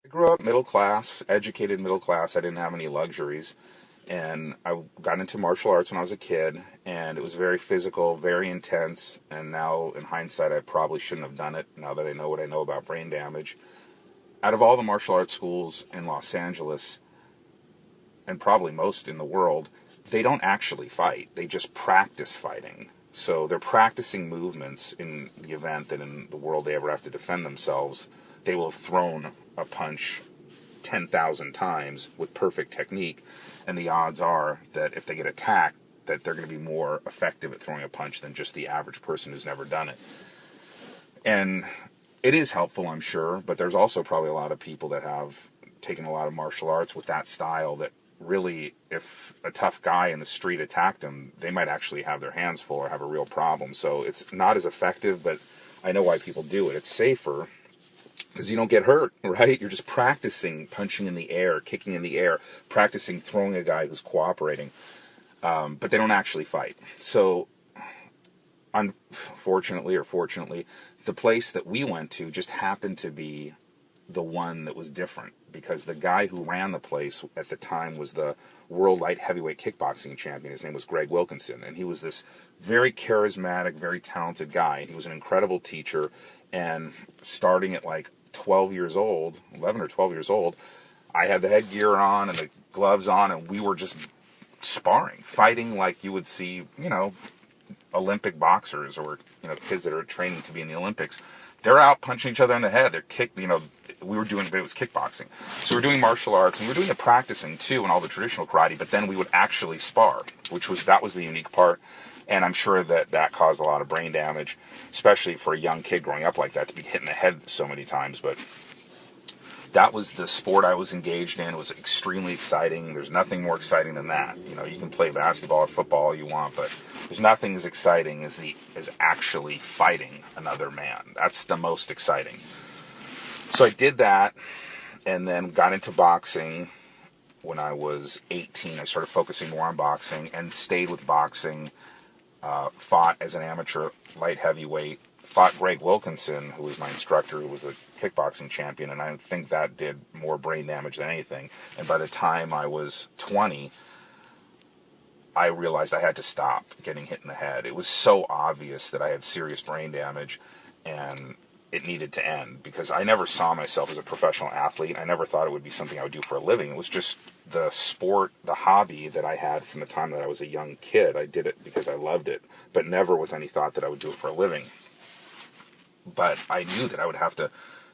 I grew up middle class, educated middle class. I didn't have any luxuries. And I got into martial arts when I was a kid, and it was very physical, very intense. And now, in hindsight, I probably shouldn't have done it now that I know what I know about brain damage. Out of all the martial arts schools in Los Angeles, and probably most in the world, they don't actually fight. They just practice fighting. So they're practicing movements in the event that in the world they ever have to defend themselves, they will have thrown a punch 10,000 times with perfect technique, and the odds are that if they get attacked, that they're going to be more effective at throwing a punch than just the average person who's never done it. And it is helpful, I'm sure, but there's also probably a lot of people that have taken a lot of martial arts with that style that really, if a tough guy in the street attacked them, they might actually have their hands full or have a real problem. So it's not as effective, but I know why people do it. It's safer because you don't get hurt, right? You're just practicing punching in the air, kicking in the air, practicing throwing a guy who's cooperating, but they don't actually fight. So unfortunately or fortunately, the place that we went to just happened to be the one that was different, because the guy who ran the place at the time was the world light heavyweight kickboxing champion. His name was Greg Wilkinson, and he was this very charismatic, very talented guy. He was an incredible teacher, and starting at like 12 years old, 11 or 12 years old, I had the headgear on and the gloves on, and we were just sparring, fighting like you would see, Olympic boxers or, kids that are training to be in the Olympics. They're out punching each other in the head. They're we were doing, but it was kickboxing. So we were doing martial arts, and we were doing the practicing too, and all the traditional karate, but then we would actually spar, that was the unique part. And I'm sure that caused a lot of brain damage, especially for a young kid growing up like that, to be hit in the head so many times. But that was the sport I was engaged in. It was extremely exciting. There's nothing more exciting than that. You can play basketball or football all you want, but there's nothing as exciting as actually fighting another man. That's the most exciting. So I did that, and then got into boxing when I was 18. I started focusing more on boxing and stayed with boxing. Fought as an amateur light heavyweight. Fought Greg Wilkinson, who was my instructor, who was a kickboxing champion, and I think that did more brain damage than anything. And by the time I was 20, I realized I had to stop getting hit in the head. It was so obvious that I had serious brain damage, and it needed to end, because I never saw myself as a professional athlete. I never thought it would be something I would do for a living. It was just the sport, the hobby that I had from the time that I was a young kid. I did it because I loved it, but never with any thought that I would do it for a living. But I knew that I would have to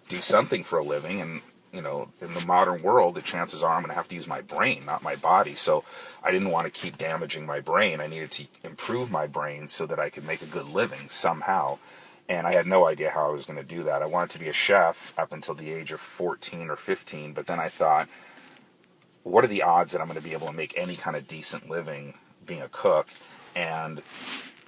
do something for a living, and in the modern world, the chances are I'm going to have to use my brain, not my body. So I didn't want to keep damaging my brain. I needed to improve my brain so that I could make a good living somehow. And I had no idea how I was going to do that. I wanted to be a chef up until the age of 14 or 15, but then I thought, what are the odds that I'm going to be able to make any kind of decent living being a cook? And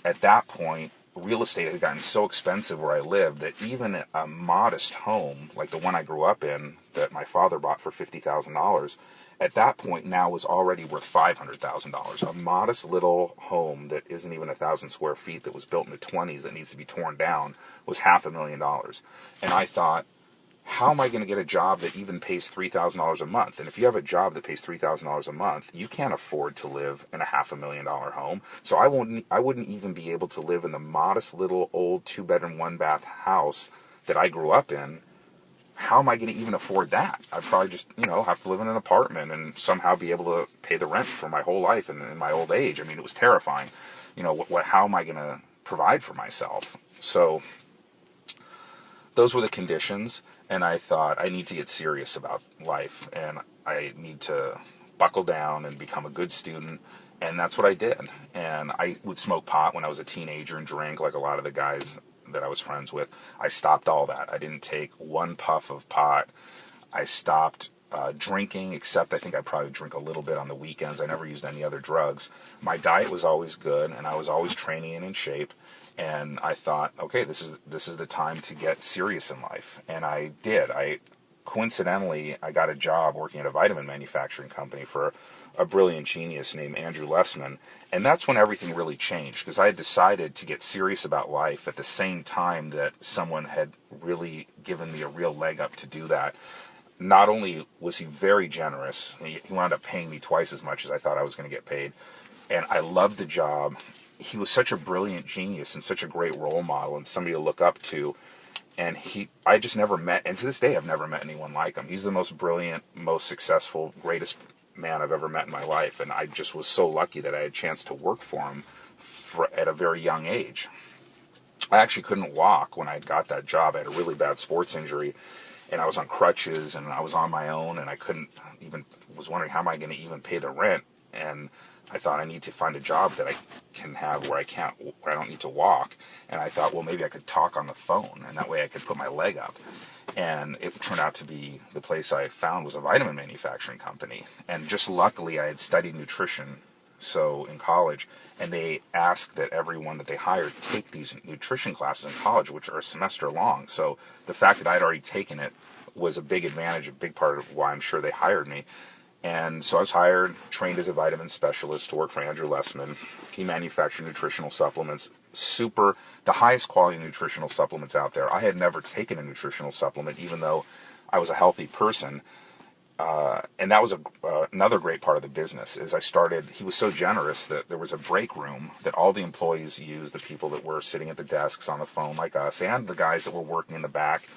at that point, real estate had gotten so expensive where I lived that even a modest home, like the one I grew up in, that my father bought for $50,000, at that point now was already worth $500,000. A modest little home that isn't even 1,000 square feet, that was built in the 20s, that needs to be torn down, was $500,000. And I thought, how am I going to get a job that even pays $3,000 a month? And if you have a job that pays $3,000 a month, you can't afford to live in a $500,000 home. So I wouldn't even be able to live in the modest little old 2-bedroom, 1-bath house that I grew up in. How am I going to even afford that? I'd probably just, have to live in an apartment and somehow be able to pay the rent for my whole life and in my old age. I mean, it was terrifying. How am I going to provide for myself? So those were the conditions, and I thought, I need to get serious about life, and I need to buckle down and become a good student, and that's what I did. And I would smoke pot when I was a teenager and drink like a lot of the guys that I was friends with. I stopped all that. I didn't take one puff of pot. I stopped drinking, except I think I probably drink a little bit on the weekends. I never used any other drugs. My diet was always good, and I was always training and in shape. And I thought, okay, this is the time to get serious in life. And I did. Coincidentally, I got a job working at a vitamin manufacturing company for a brilliant genius named Andrew Lessman. And that's when everything really changed, because I had decided to get serious about life at the same time that someone had really given me a real leg up to do that. not only was he very generous, he wound up paying me twice as much as I thought I was going to get paid, and I loved the job. He was such a brilliant genius and such a great role model and somebody to look up to. And I just never met, and to this day I've never met anyone like him. He's the most brilliant, most successful, greatest man I've ever met in my life. And I just was so lucky that I had a chance to work for him at a very young age. I actually couldn't walk when I got that job. I had a really bad sports injury, and I was on crutches, and I was on my own, and I was wondering how am I going to even pay the rent. And I thought I need to find a job that I can have where I don't need to walk. And I thought, well, maybe I could talk on the phone, and that way I could put my leg up. And it turned out to be the place I found was a vitamin manufacturing company. And just luckily, I had studied nutrition in college, and they asked that everyone that they hired take these nutrition classes in college, which are a semester long. So the fact that I'd already taken it was a big advantage, a big part of why I'm sure they hired me. And so I was hired, trained as a vitamin specialist to work for Andrew Lessman. He manufactured nutritional supplements, the highest quality nutritional supplements out there. I had never taken a nutritional supplement, even though I was a healthy person. And that was another great part of the business. He was so generous that there was a break room that all the employees used, the people that were sitting at the desks on the phone like us, and the guys that were working in the back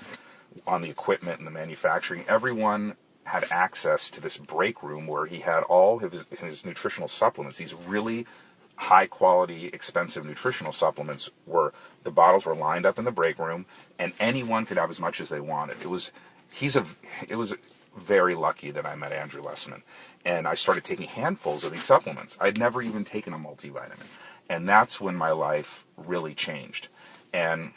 on the equipment and the manufacturing. Everyone had access to this break room where he had all his nutritional supplements, these really high quality, expensive nutritional supplements the bottles were lined up in the break room, and anyone could have as much as they wanted. It was very lucky that I met Andrew Lessman, and I started taking handfuls of these supplements. I'd never even taken a multivitamin, and that's when my life really changed. And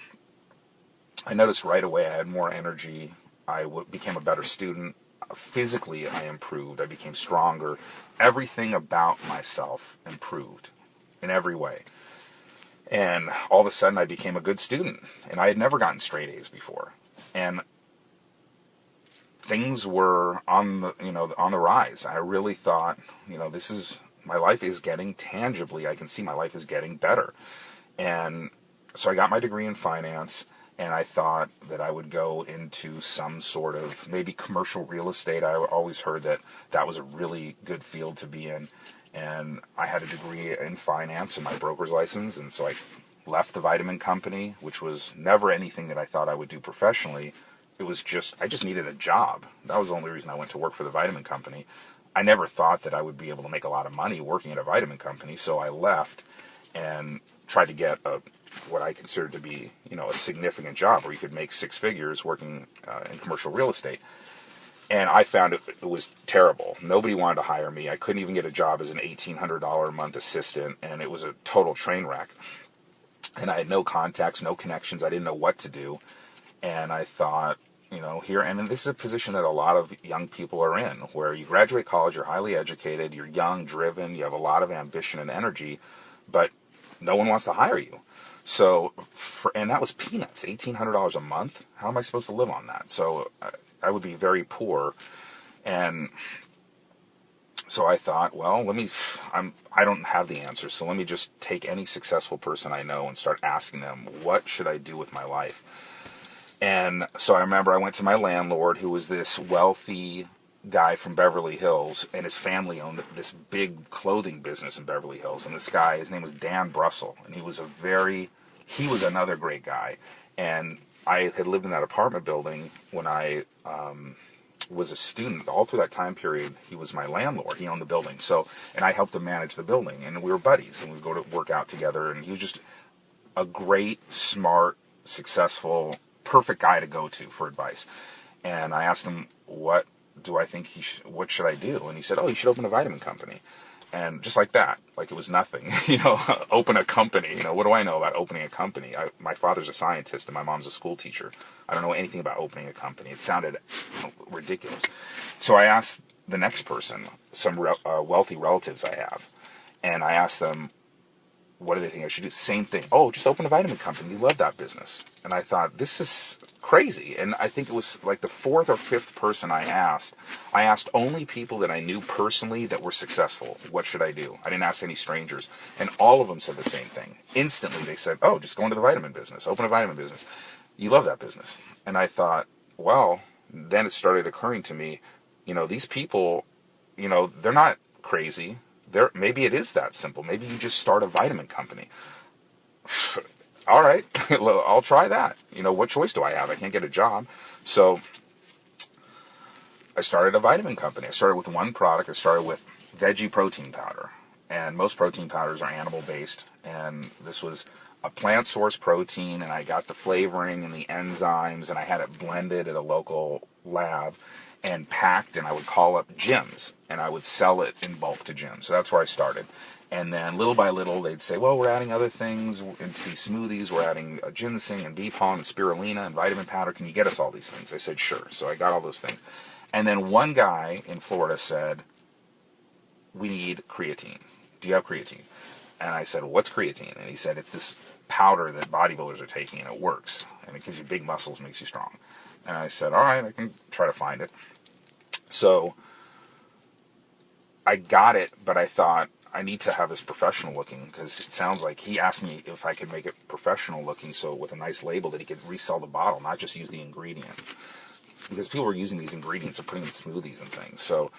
I noticed right away I had more energy. I became a better student. Physically, I improved. I became stronger. Everything about myself improved in every way. And all of a sudden, I became a good student. And I had never gotten straight A's before. And things were on the rise. I really thought, my life is getting tangibly. I can see my life is getting better. And so I got my degree in finance. And I thought that I would go into some sort of maybe commercial real estate. I always heard that was a really good field to be in. And I had a degree in finance and my broker's license. And so I left the vitamin company, which was never anything that I thought I would do professionally. It was I just needed a job. That was the only reason I went to work for the vitamin company. I never thought that I would be able to make a lot of money working at a vitamin company. So I left and tried to get what I considered to be, a significant job where you could make six figures working in commercial real estate. And I found it was terrible. Nobody wanted to hire me. I couldn't even get a job as an $1,800 a month assistant, and it was a total train wreck. And I had no contacts, no connections. I didn't know what to do. And I thought, and this is a position that a lot of young people are in, where you graduate college, you're highly educated, you're young, driven, you have a lot of ambition and energy, but no one wants to hire you. So, and that was peanuts, $1,800 a month. How am I supposed to live on that? So I would be very poor. And so I thought, well, I don't have the answer. So let me just take any successful person I know and start asking them, what should I do with my life? And so I remember I went to my landlord, who was this wealthy guy from Beverly Hills, and his family owned this big clothing business in Beverly Hills. And this guy, his name was Dan Brussel, and he was another great guy. And I had lived in that apartment building when I was a student. All through that time period, he was my landlord. He owned the building. And I helped him manage the building, and we were buddies, and we'd go to work out together. And he was just a great, smart, successful, perfect guy to go to for advice. And I asked him, what should I do? And he said, you should open a vitamin company. And just like that, like it was nothing, open a company. What do I know about opening a company? My father's a scientist and my mom's a school teacher. I don't know anything about opening a company. It sounded ridiculous. So I asked the next person, some wealthy relatives I have, and I asked them, what do they think I should do? Same thing. Just open a vitamin company. You love that business. And I thought, this is crazy. And I think it was like the fourth or fifth person I asked. I asked only people that I knew personally that were successful. What should I do? I didn't ask any strangers. And all of them said the same thing. Instantly they said, just go into the vitamin business. Open a vitamin business. You love that business. And I thought, well, then it started occurring to me, these people, they're not crazy. Maybe it is that simple. Maybe you just start a vitamin company. All right, I'll try that. What choice do I have? I can't get a job. So I started a vitamin company. I started with one product. I started with veggie protein powder. And most protein powders are animal-based. And this was a plant-source protein, and I got the flavoring and the enzymes, and I had it blended at a local lab and packed, and I would call up gyms, and I would sell it in bulk to gyms. So that's where I started. And then little by little, they'd say, well, we're adding other things into these smoothies. We're adding ginseng and bee pollen and spirulina and vitamin powder. Can you get us all these things? I said, sure. So I got all those things. And then one guy in Florida said, we need creatine. Do you have creatine? And I said, what's creatine? And he said, it's this powder that bodybuilders are taking, and it works. And it gives you big muscles, makes you strong. And I said, all right, I can try to find it. So I got it, but I thought, I need to have this professional looking, because it sounds like he asked me if I could make it professional looking, so with a nice label that he could resell the bottle, not just use the ingredient. Because people were using these ingredients and putting in smoothies and things. So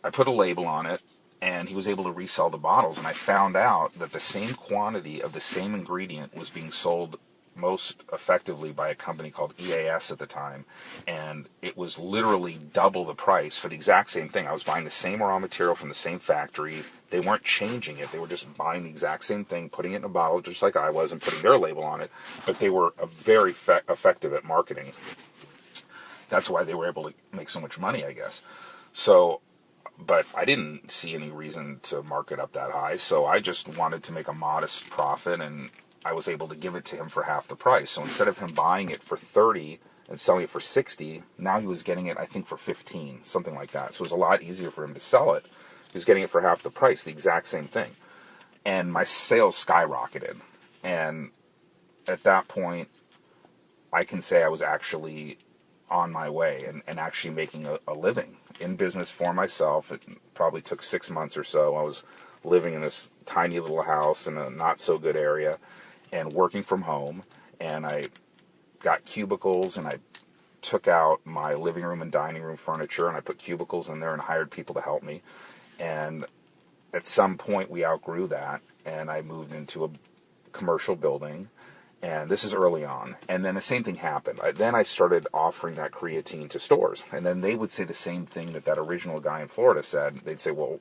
I put a label on it, and he was able to resell the bottles, and I found out that the same quantity of the same ingredient was being sold most effectively by a company called EAS at the time, and it was literally double the price for the exact same thing. I was buying the same raw material from the same factory. They weren't changing it. They were just buying the exact same thing, putting it in a bottle just like I was, and putting their label on it, but they were very effective at marketing. That's why they were able to make so much money, I guess. So, but I didn't see any reason to mark it up that high, so I just wanted to make a modest profit, and I was able to give it to him for half the price. So instead of him buying it for $30 and selling it for $60, now he was getting it, I think, for $15, something like that. So it was a lot easier for him to sell it. He was getting it for half the price, the exact same thing. And my sales skyrocketed. And at that point, I can say I was actually on my way and actually making a living in business for myself. It probably took 6 months or so. I was living in this tiny little house in a not so good area and working from home, and I got cubicles, and I took out my living room and dining room furniture, and I put cubicles in there and hired people to help me. And at some point we outgrew that, and I moved into a commercial building, and this is early on. And then the same thing happened. Then I started offering that creatine to stores, and then they would say the same thing that original guy in Florida said. They'd say, well,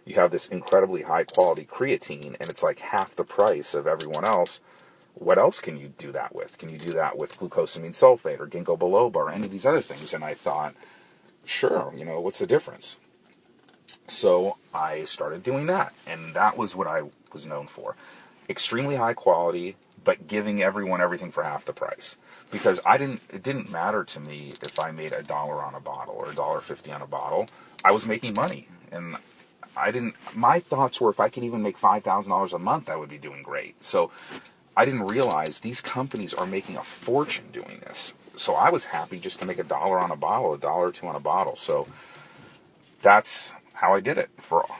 you have this incredibly high quality creatine, and it's like half the price of everyone else. What else can you do that with? Can you do that with glucosamine sulfate or ginkgo biloba or any of these other things? And I thought, sure, what's the difference? So I started doing that, and that was what I was known for. Extremely high quality, but giving everyone everything for half the price. Because it didn't matter to me if I made $1 on a bottle or $1.50 on a bottle. I was making money, and my thoughts were, if I could even make $5,000 a month, I would be doing great. So I didn't realize these companies are making a fortune doing this. So I was happy just to make $1 on a bottle, $1 or $2 on a bottle. So that's how I did it,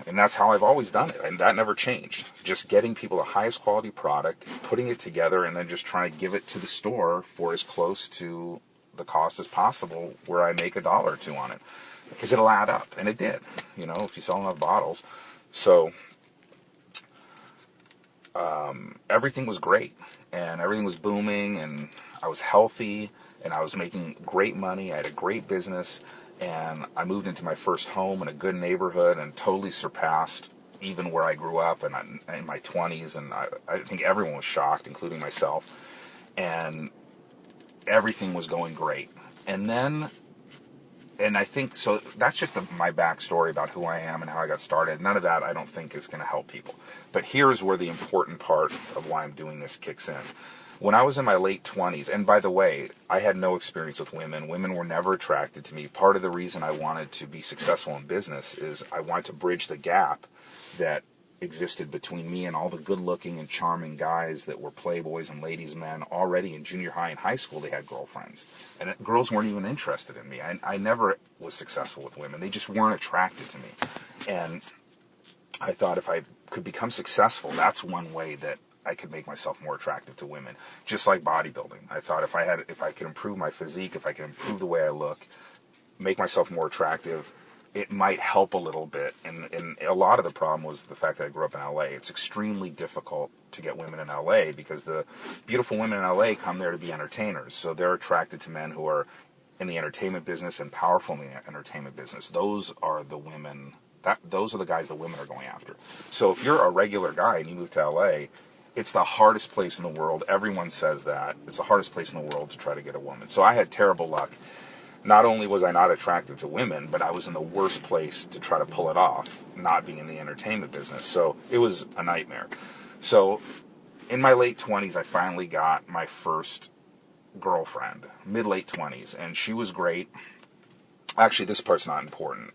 and that's how I've always done it, and that never changed. Just getting people the highest quality product, putting it together, and then just trying to give it to the store for as close to the cost as possible, where I make $1 or $2 on it, because it'll add up, and it did. If you sell enough bottles. So everything was great, and everything was booming, and I was healthy, and I was making great money. I had a great business, and I moved into my first home in a good neighborhood and totally surpassed even where I grew up and in my 20s, and I think everyone was shocked, including myself, and everything was going great. And I think, so that's just my backstory about who I am and how I got started. None of that I don't think is going to help people. But here's where the important part of why I'm doing this kicks in. When I was in my late 20s, and by the way, I had no experience with women. Women were never attracted to me. Part of the reason I wanted to be successful in business is I wanted to bridge the gap that existed between me and all the good-looking and charming guys that were playboys and ladies' men. Already in junior high and high school, they had girlfriends. And girls weren't even interested in me. I never was successful with women. They just weren't attracted to me. And I thought if I could become successful, that's one way that I could make myself more attractive to women. Just like bodybuilding. I thought if I could improve my physique, if I could improve the way I look, make myself more attractive, it might help a little bit. And a lot of the problem was the fact that I grew up in LA. It's extremely difficult to get women in LA because the beautiful women in LA come there to be entertainers. So they're attracted to men who are in the entertainment business and powerful in the entertainment business. Those are the women, those are the guys that women are going after. So if you're a regular guy and you move to LA, it's the hardest place in the world. Everyone says that. It's the hardest place in the world to try to get a woman. So I had terrible luck. Not only was I not attractive to women, but I was in the worst place to try to pull it off, not being in the entertainment business. So it was a nightmare. So in my late 20s, I finally got my first girlfriend, mid-late 20s, and she was great. Actually, this part's not important.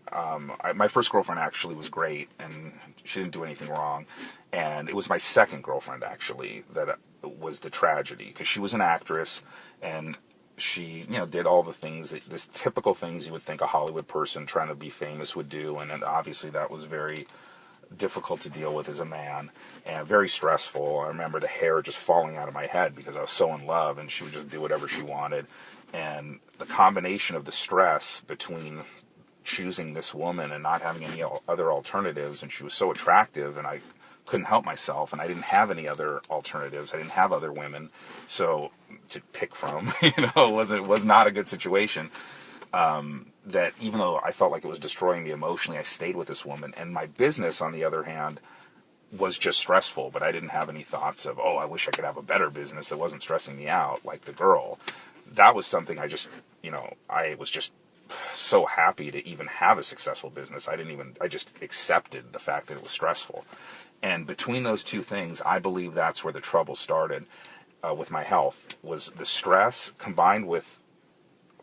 My first girlfriend actually was great, and she didn't do anything wrong. And it was my second girlfriend, actually, that was the tragedy, because she was an actress, and she, did all the things, the typical things you would think a Hollywood person trying to be famous would do, and obviously that was very difficult to deal with as a man, and very stressful. I remember the hair just falling out of my head because I was so in love, and she would just do whatever she wanted. And the combination of the stress between choosing this woman and not having any other alternatives, and she was so attractive, and I couldn't help myself, and I didn't have any other alternatives. I didn't have other women, so to pick from, was not a good situation. That even though I felt like it was destroying me emotionally, I stayed with this woman. And my business, on the other hand, was just stressful, but I didn't have any thoughts of, I wish I could have a better business that wasn't stressing me out like the girl. That was something I just, I was just so happy to even have a successful business. I just accepted the fact that it was stressful. And between those two things, I believe that's where the trouble started with my health, was the stress combined with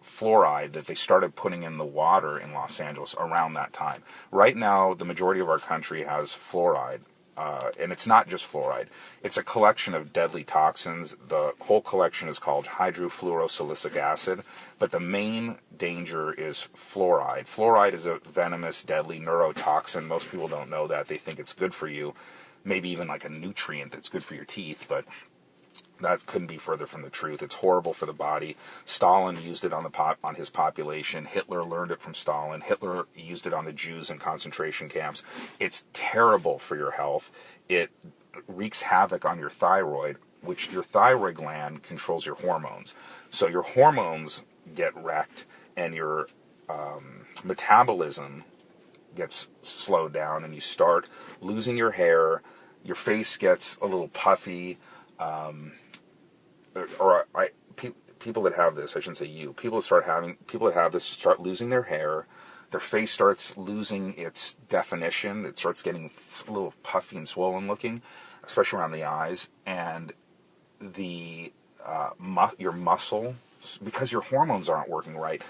fluoride that they started putting in the water in Los Angeles around that time. Right now, the majority of our country has fluoride, and it's not just fluoride. It's a collection of deadly toxins. The whole collection is called hydrofluorosilicic acid, but the main danger is fluoride. Fluoride is a venomous, deadly neurotoxin. Most people don't know that. They think it's good for you, maybe even like a nutrient that's good for your teeth, but that couldn't be further from the truth. It's horrible for the body. Stalin used it on his population. Hitler learned it from Stalin. Hitler used it on the Jews in concentration camps. It's terrible for your health. It wreaks havoc on your thyroid, which your thyroid gland controls your hormones. So your hormones get wrecked, and your metabolism gets slowed down, and you start losing your hair. Your face gets a little puffy. People that have this, I shouldn't say you, people that have this start losing their hair. Their face starts losing its definition. It starts getting a little puffy and swollen looking, especially around the eyes. And your muscle, because your hormones aren't working right.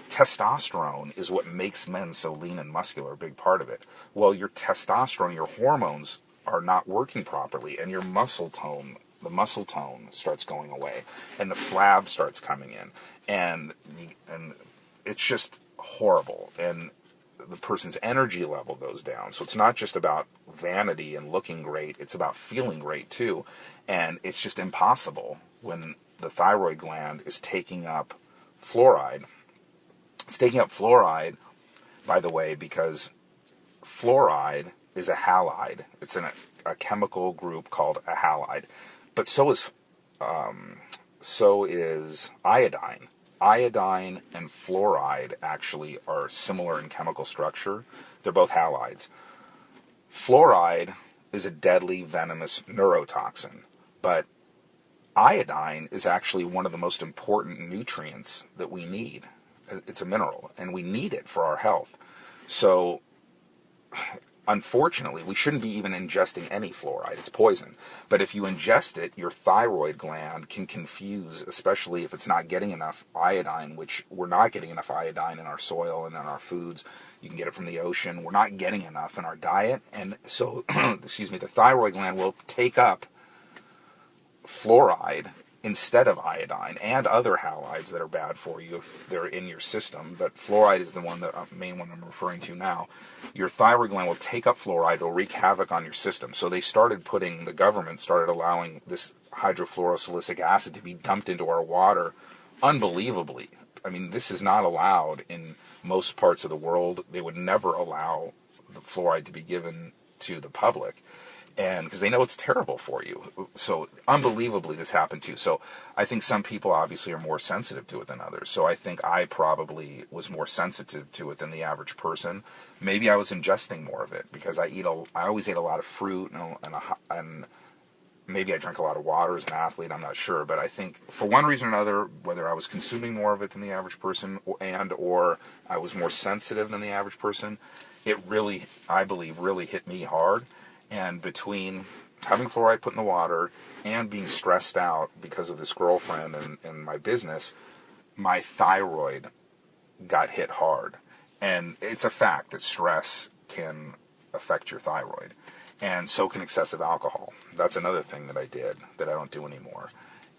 Testosterone is what makes men so lean and muscular, a big part of it. Well, your testosterone, your hormones are not working properly, and your muscle tone starts going away, and the flab starts coming in, and it's just horrible, and the person's energy level goes down. So it's not just about vanity and looking great, it's about feeling great too, and it's just impossible when the thyroid gland is taking up fluoride. It's taking up fluoride, by the way, because fluoride is a halide. It's in a chemical group called a halide. But so is iodine. Iodine and fluoride actually are similar in chemical structure. They're both halides. Fluoride is a deadly, venomous neurotoxin, but iodine is actually one of the most important nutrients that we need. It's a mineral, and we need it for our health. So, unfortunately, we shouldn't be even ingesting any fluoride. It's poison. But if you ingest it, your thyroid gland can confuse, especially if it's not getting enough iodine, which we're not getting enough iodine in our soil and in our foods. You can get it from the ocean. We're not getting enough in our diet. And so, the thyroid gland will take up fluoride instead of iodine and other halides that are bad for you if they're in your system. But fluoride is the main one I'm referring to now. Your thyroid gland will take up fluoride, it'll wreak havoc on your system. So the government started allowing this hydrofluorosilicic acid to be dumped into our water unbelievably. I mean, this is not allowed in most parts of the world. They would never allow the fluoride to be given to the public, and because they know it's terrible for you. So unbelievably this happened too. So I think some people obviously are more sensitive to it than others. So I think I probably was more sensitive to it than the average person. Maybe I was ingesting more of it because I always ate a lot of fruit and maybe I drank a lot of water as an athlete, I'm not sure. But I think for one reason or another, whether I was consuming more of it than the average person or I was more sensitive than the average person, it really, I believe, really hit me hard. And between having fluoride put in the water and being stressed out because of this girlfriend and my business, my thyroid got hit hard. And it's a fact that stress can affect your thyroid. And so can excessive alcohol. That's another thing that I did that I don't do anymore.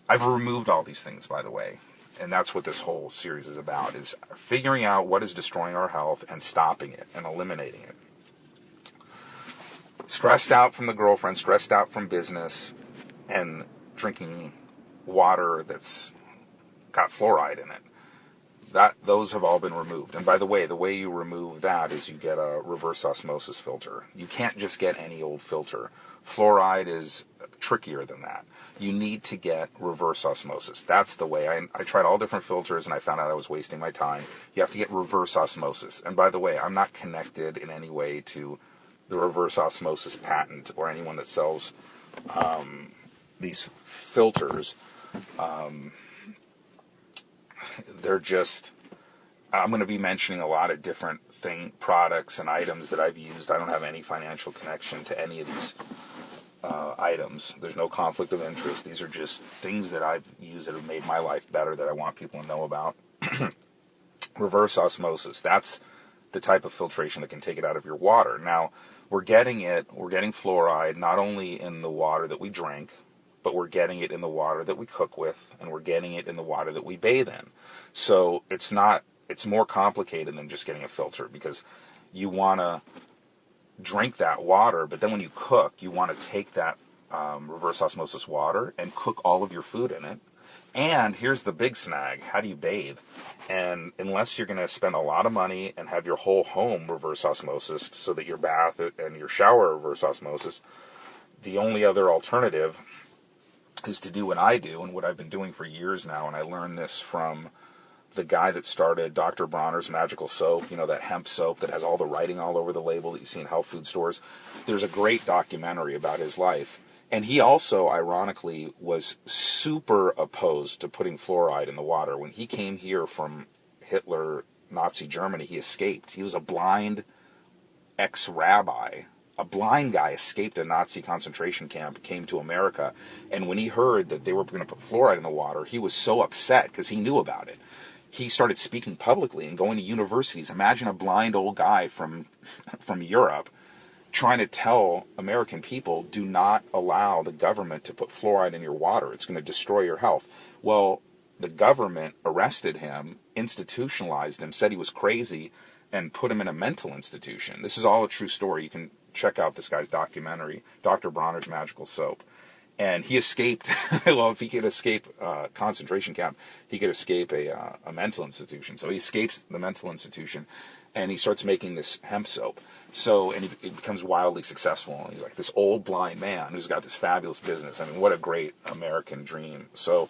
I've removed all these things, by the way. And that's what this whole series is about, is figuring out what is destroying our health and stopping it and eliminating it. Stressed out from the girlfriend, stressed out from business, and drinking water that's got fluoride in it. Those have all been removed. And by the way you remove that is you get a reverse osmosis filter. You can't just get any old filter. Fluoride is trickier than that. You need to get reverse osmosis. That's the way. I tried all different filters and I found out I was wasting my time. You have to get reverse osmosis. And by the way, I'm not connected in any way to the reverse osmosis patent or anyone that sells these filters. They're just, I'm going to be mentioning a lot of different products and items that I've used. I don't have any financial connection to any of these items. There's no conflict of interest. These are just things that I've used that have made my life better that I want people to know about. Reverse osmosis, that's the type of filtration that can take it out of your water. Now, we're getting fluoride not only in the water that we drink, but we're getting it in the water that we cook with, and we're getting it in the water that we bathe in. So it's more complicated than just getting a filter, because you want to drink that water, but then when you cook, you want to take that reverse osmosis water and cook all of your food in it. And here's the big snag: how do you bathe? And unless you're going to spend a lot of money and have your whole home reverse osmosis, so that your bath and your shower are reverse osmosis, the only other alternative is to do what I do and what I've been doing for years now. And I learned this from the guy that started Dr. Bronner's Magical Soap, that hemp soap that has all the writing all over the label that you see in health food stores. There's a great documentary about his life. And he also, ironically, was super opposed to putting fluoride in the water. When he came here from Hitler, Nazi Germany, he escaped. He was a blind ex-rabbi. A blind guy escaped a Nazi concentration camp, came to America, and when he heard that they were going to put fluoride in the water, he was so upset because he knew about it. He started speaking publicly and going to universities. Imagine a blind old guy from Europe trying to tell American people, do not allow the government to put fluoride in your water. It's going to destroy your health. Well, the government arrested him, institutionalized him, said he was crazy, and put him in a mental institution. This is all a true story. You can check out this guy's documentary, Dr. Bronner's Magical Soap. And he escaped. Well, if he could escape a concentration camp, he could escape a mental institution. So he escapes the mental institution, and he starts making this hemp soap. And he becomes wildly successful. And he's like this old blind man who's got this fabulous business. I mean, what a great American dream. So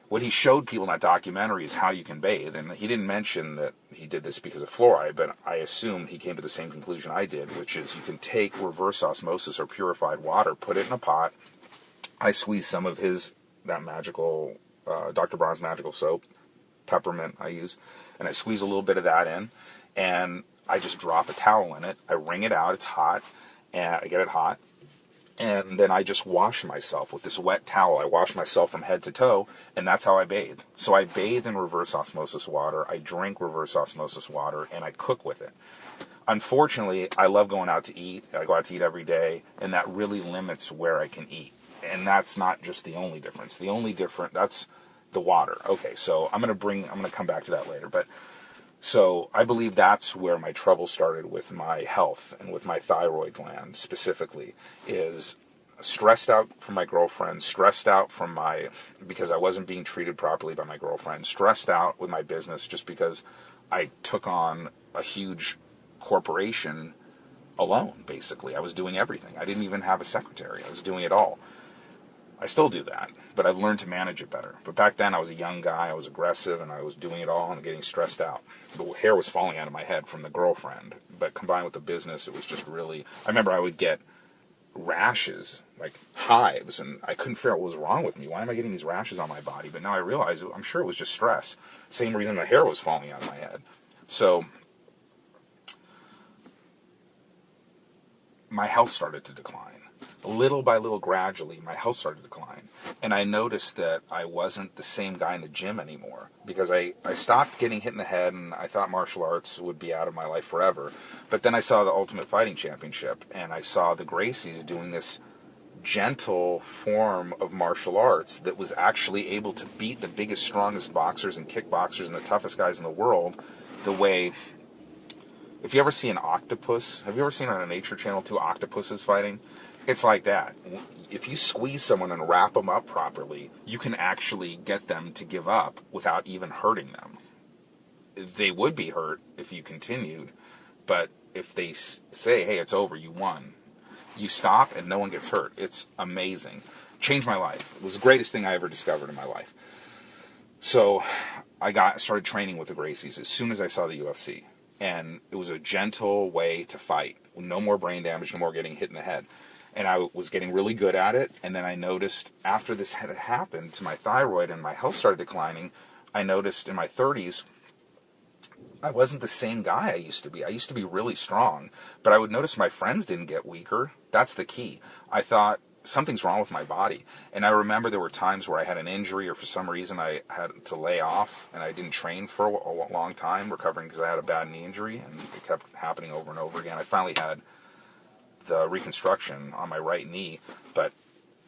what he showed people in that documentary is how you can bathe. And he didn't mention that he did this because of fluoride, but I assume he came to the same conclusion I did, which is you can take reverse osmosis or purified water, put it in a pot. I squeeze some of that magical, Dr. Bronner's Magical Soap, peppermint I use, and I squeeze a little bit of that in, and I just drop a towel in it. I wring it out. It's hot, and I get it hot. And then I just wash myself with this wet towel. I wash myself from head to toe, and that's how I bathe. So I bathe in reverse osmosis water, I drink reverse osmosis water, and I cook with it. Unfortunately, I love going out to eat. I go out to eat every day, and that really limits where I can eat. and that's not just the only difference. The only difference, that's the water. Okay, so I'm going to come back to that later, but so I believe that's where my trouble started with my health and with my thyroid gland specifically, is stressed out from my girlfriend, stressed out from because I wasn't being treated properly by my girlfriend, stressed out with my business just because I took on a huge corporation alone, basically. I was doing everything. I didn't even have a secretary. I was doing it all. I still do that, but I've learned to manage it better. But back then I was a young guy, I was aggressive, and I was doing it all and getting stressed out. The hair was falling out of my head from the girlfriend, but combined with the business, it was just really... I remember I would get rashes, like hives, and I couldn't figure out what was wrong with me. Why am I getting these rashes on my body? But now I realize, I'm sure it was just stress. Same reason my hair was falling out of my head. So my health started to decline. Little by little, gradually, my health started to decline. And I noticed that I wasn't the same guy in the gym anymore, because I stopped getting hit in the head, and I thought martial arts would be out of my life forever. But then I saw the Ultimate Fighting Championship, and I saw the Gracies doing this gentle form of martial arts that was actually able to beat the biggest, strongest boxers and kickboxers and the toughest guys in the world the way... If you ever see an octopus, have you ever seen on a Nature Channel 2 octopuses fighting? It's like that. If you squeeze someone and wrap them up properly, you can actually get them to give up without even hurting them. They would be hurt if you continued, but if they say, hey, it's over, you won, you stop and no one gets hurt. It's amazing. Changed my life. It was the greatest thing I ever discovered in my life. So I started training with the Gracies as soon as I saw the UFC. And it was a gentle way to fight. No more brain damage, no more getting hit in the head. And I was getting really good at it. And then I noticed after this had happened to my thyroid and my health started declining, I noticed in my 30s, I wasn't the same guy I used to be. I used to be really strong. But I would notice my friends didn't get weaker. That's the key. I thought, something's wrong with my body. And I remember there were times where I had an injury or for some reason I had to lay off and I didn't train for a long time recovering because I had a bad knee injury and it kept happening over and over again. I finally had the reconstruction on my right knee, but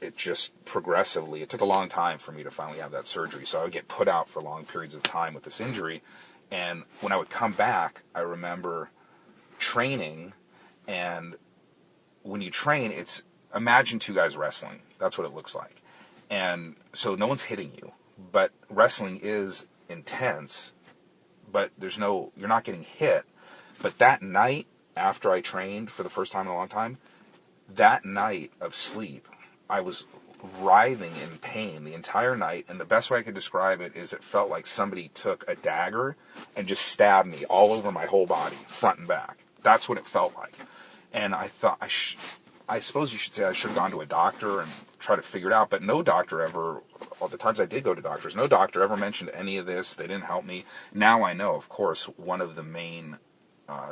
it just progressively, it took a long time for me to finally have that surgery. So I would get put out for long periods of time with this injury. And when I would come back, I remember training, and when you train, imagine two guys wrestling. That's what it looks like. And so no one's hitting you, but wrestling is intense, but you're not getting hit. But that night, after I trained for the first time in a long time, that night of sleep, I was writhing in pain the entire night, and the best way I could describe it is it felt like somebody took a dagger and just stabbed me all over my whole body, front and back. That's what it felt like. And I thought, I suppose you should say I should have gone to a doctor and try to figure it out, but no doctor ever, all the times I did go to doctors, no doctor ever mentioned any of this. They didn't help me. Now I know, of course, one of the main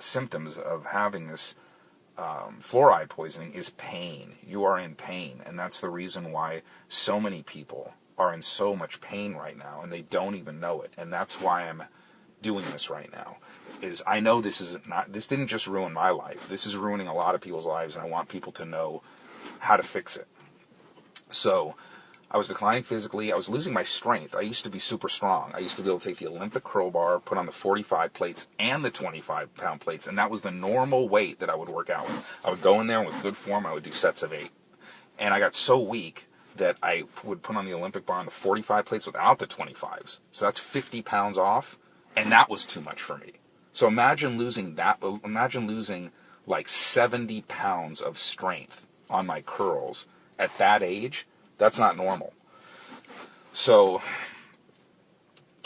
symptoms of having this fluoride poisoning is pain. You are in pain, and that's the reason why so many people are in so much pain right now, and they don't even know it. And that's why I'm doing this right now. Is I know this didn't just ruin my life. This is ruining a lot of people's lives, and I want people to know how to fix it. So I was declining physically. I was losing my strength. I used to be super strong. I used to be able to take the Olympic curl bar, put on the 45 plates and the 25-pound plates, and that was the normal weight that I would work out with. I would go in there, and with good form, I would do sets of 8. And I got so weak that I would put on the Olympic bar on the 45 plates without the 25s. So that's 50 pounds off, and that was too much for me. So imagine losing that. Imagine losing like 70 pounds of strength on my curls at that age. That's not normal. So,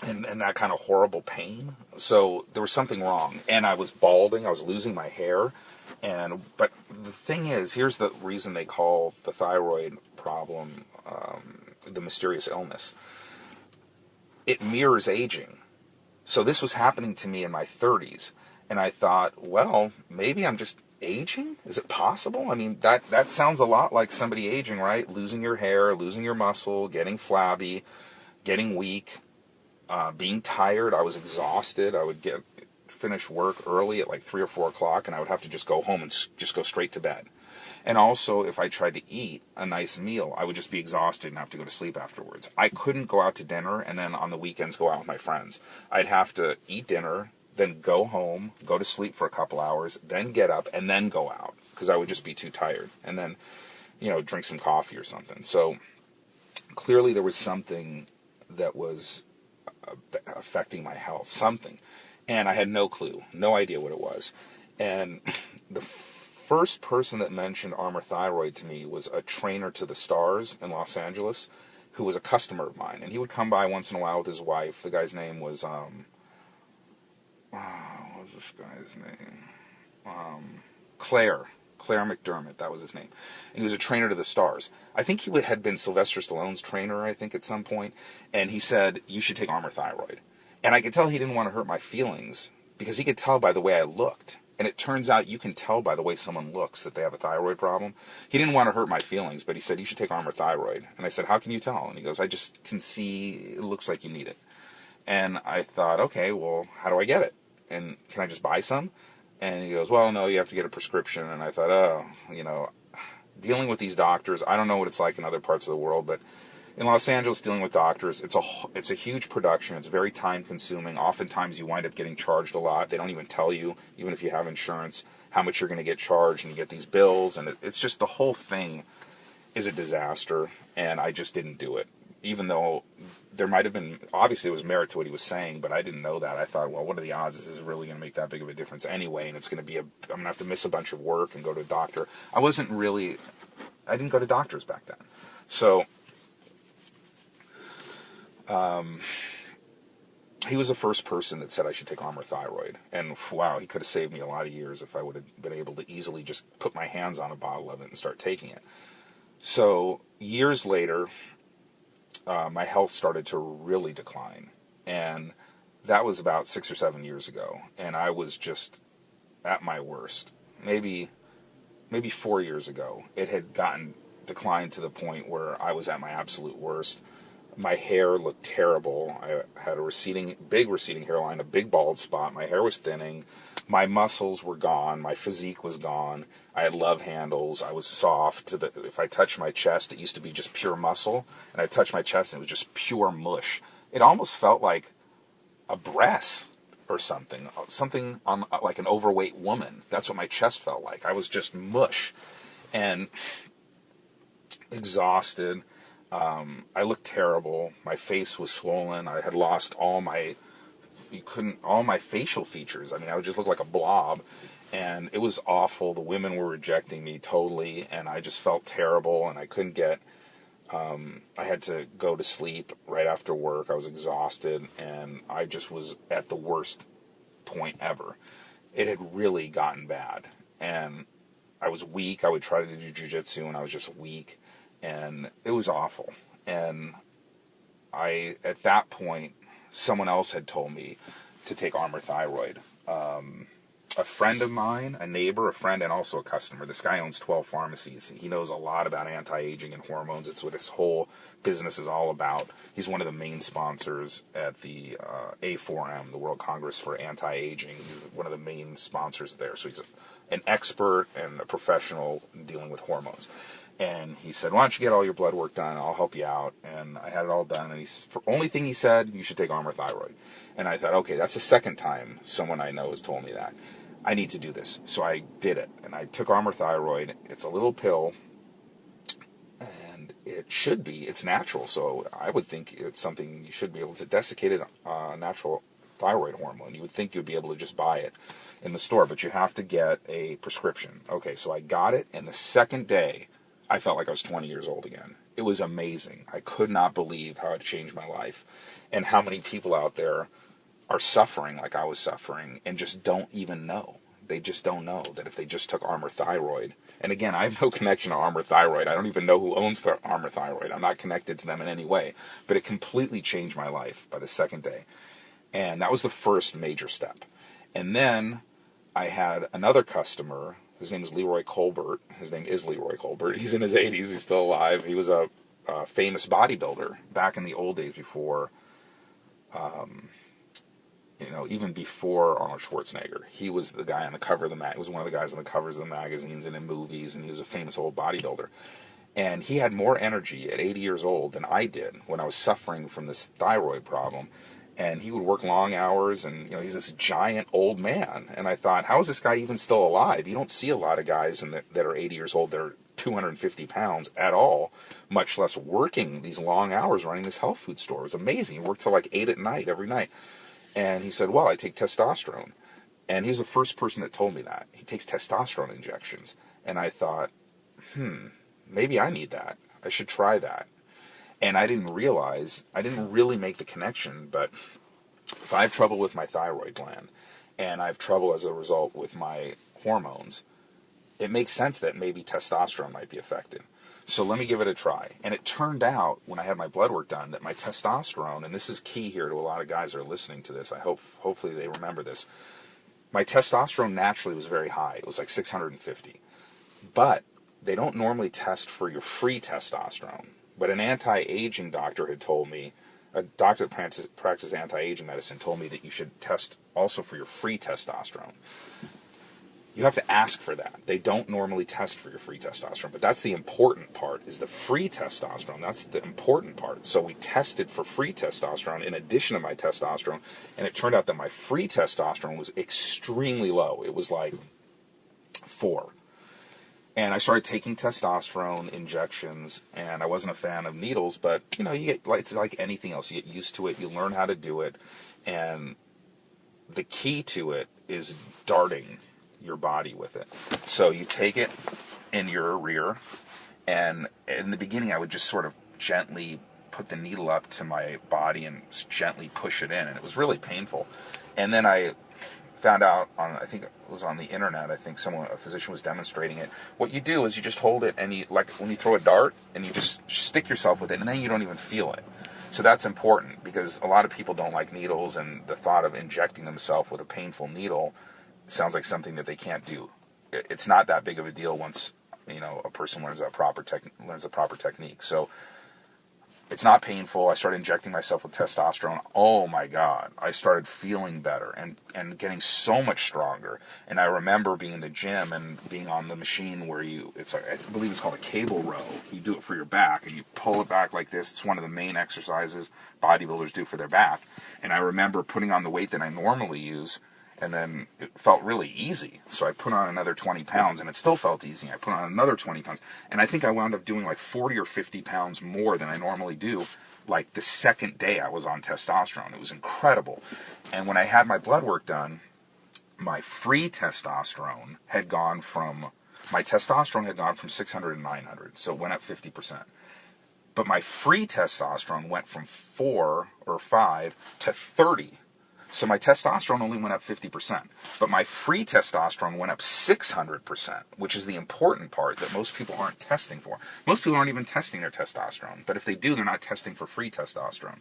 and that kind of horrible pain. So there was something wrong. And I was balding. I was losing my hair. But the thing is, here's the reason they call the thyroid problem the mysterious illness. It mirrors aging. So this was happening to me in my 30s. And I thought, well, maybe I'm just aging? Is it possible? I mean, that sounds a lot like somebody aging, right? Losing your hair, losing your muscle, getting flabby, getting weak, being tired. I was exhausted. I would get finish work early at like 3 or 4 o'clock, and I would have to just go home and just go straight to bed. And also, if I tried to eat a nice meal, I would just be exhausted and have to go to sleep afterwards. I couldn't go out to dinner and then on the weekends go out with my friends. I'd have to eat dinner, then go home, go to sleep for a couple hours, then get up and then go out because I would just be too tired. And then, drink some coffee or something. So clearly there was something that was affecting my health, something. And I had no clue, no idea what it was. And the first person that mentioned Armour Thyroid to me was a trainer to the Stars in Los Angeles who was a customer of mine. And he would come by once in a while with his wife. The guy's name was, what was this guy's name? Claire McDermott, that was his name. And he was a trainer to the Stars. I think he had been Sylvester Stallone's trainer, I think, at some point. And he said, you should take Armour Thyroid. And I could tell he didn't want to hurt my feelings because he could tell by the way I looked. And it turns out you can tell by the way someone looks that they have a thyroid problem. He didn't want to hurt my feelings, but he said, you should take Armour Thyroid. And I said, how can you tell? And he goes, I just can see it looks like you need it. And I thought, okay, well, how do I get it? And can I just buy some? And he goes, well, no, you have to get a prescription. And I thought, dealing with these doctors, I don't know what it's like in other parts of the world, but in Los Angeles, dealing with doctors, it's a huge production. It's very time-consuming. Oftentimes, you wind up getting charged a lot. They don't even tell you, even if you have insurance, how much you're going to get charged, and you get these bills. And it's just the whole thing is a disaster, and I just didn't do it. Even though there might have been, obviously there was merit to what he was saying, but I didn't know that. I thought, well, what are the odds this is really going to make that big of a difference anyway, and it's going to be I'm going to have to miss a bunch of work and go to a doctor. I didn't go to doctors back then. So, he was the first person that said I should take Armour Thyroid, and wow, he could have saved me a lot of years if I would have been able to easily just put my hands on a bottle of it and start taking it. So, years later, my health started to really decline, and that was about 6 or 7 years ago, and I was just at my worst. Maybe 4 years ago, it had declined to the point where I was at my absolute worst. My hair looked terrible. I had a big receding hairline, a big bald spot. My hair was thinning. My muscles were gone. My physique was gone. I had love handles. I was soft. If I touched my chest, it used to be just pure muscle. And I touched my chest, and it was just pure mush. It almost felt like a breast or something on like an overweight woman. That's what my chest felt like. I was just mush and exhausted. I looked terrible. My face was swollen. I had lost all my facial features. I mean, I would just look like a blob, and it was awful. The women were rejecting me totally, and I just felt terrible, and I couldn't I had to go to sleep right after work. I was exhausted, and I just was at the worst point ever. It had really gotten bad, and I was weak. I would try to do jiu-jitsu, and I was just weak. And it was awful. And at that point, someone else had told me to take Armour Thyroid. A friend of mine, a neighbor, a friend, and also a customer. This guy owns 12 pharmacies. He knows a lot about anti-aging and hormones. It's what his whole business is all about. He's one of the main sponsors at the A4M, the World Congress for Anti-Aging. He's one of the main sponsors there. So he's an expert and a professional dealing with hormones. And he said, why don't you get all your blood work done? I'll help you out. And I had it all done. And only thing he said, you should take Armour Thyroid. And I thought, okay, that's the second time someone I know has told me that. I need to do this. So I did it. And I took Armour Thyroid. It's a little pill. And it's natural. So I would think it's something you should be able to, desiccated natural thyroid hormone. You would think you'd be able to just buy it in the store. But you have to get a prescription. Okay, so I got it. And the second day, I felt like I was 20 years old again. It was amazing. I could not believe how it changed my life and how many people out there are suffering like I was suffering and just don't even know. They just don't know that if they just took Armour Thyroid. And again, I have no connection to Armour Thyroid. I don't even know who owns the Armour Thyroid. I'm not connected to them in any way. But it completely changed my life by the second day. And that was the first major step. And then I had another customer. His name is Leroy Colbert. His name is Leroy Colbert. He's in his 80s. He's still alive. He was a famous bodybuilder back in the old days before even before Arnold Schwarzenegger. He was the guy on the cover of the was one of the guys on the covers of the magazines and in movies, and he was a famous old bodybuilder. And he had more energy at 80 years old than I did when I was suffering from this thyroid problem. And he would work long hours, and he's this giant old man. And I thought, how is this guy even still alive? You don't see a lot of guys that are 80 years old that are 250 pounds at all, much less working these long hours running this health food store. It was amazing. He worked till like 8 at night every night. And he said, well, I take testosterone. And he was the first person that told me that. He takes testosterone injections. And I thought, maybe I need that. I should try that. And I didn't really make the connection, but if I have trouble with my thyroid gland, and I have trouble as a result with my hormones, it makes sense that maybe testosterone might be affected. So let me give it a try. And it turned out, when I had my blood work done, that my testosterone, and this is key here to a lot of guys that are listening to this, hopefully they remember this, my testosterone naturally was very high. It was like 650. But they don't normally test for your free testosterone. But an anti-aging doctor had told me, a doctor that practices anti-aging medicine told me that you should test also for your free testosterone. You have to ask for that. They don't normally test for your free testosterone, but that's the important part, is the free testosterone. That's the important part. So we tested for free testosterone in addition to my testosterone, and it turned out that my free testosterone was extremely low. It was like 4. And I started taking testosterone injections, and I wasn't a fan of needles, but, it's like anything else. You get used to it, you learn how to do it, and the key to it is darting your body with it. So you take it in your rear, and in the beginning I would just sort of gently put the needle up to my body and gently push it in, and it was really painful. And then I found out I think it was on the internet, a physician was demonstrating it. What you do is you just hold it, and you, like when you throw a dart, and you just stick yourself with it, and then you don't even feel it. So that's important, because a lot of people don't like needles, and the thought of injecting themselves with a painful needle sounds like something that they can't do. It's not that big of a deal once a person learns the proper technique. So it's not painful. I started injecting myself with testosterone. Oh my God. I started feeling better and getting so much stronger. And I remember being in the gym and being on the machine where I believe it's called a cable row. You do it for your back, and you pull it back like this. It's one of the main exercises bodybuilders do for their back. And I remember putting on the weight that I normally use, and then it felt really easy. So I put on another 20 pounds, and it still felt easy. I put on another 20 pounds. And I think I wound up doing like 40 or 50 pounds more than I normally do, like the second day I was on testosterone. It was incredible. And when I had my blood work done, my free testosterone had gone from 600 to 900. So it went up 50%. But my free testosterone went from 4 or 5 to 30. So my testosterone only went up 50%, but my free testosterone went up 600%, which is the important part that most people aren't testing for. Most people aren't even testing their testosterone, but if they do, they're not testing for free testosterone.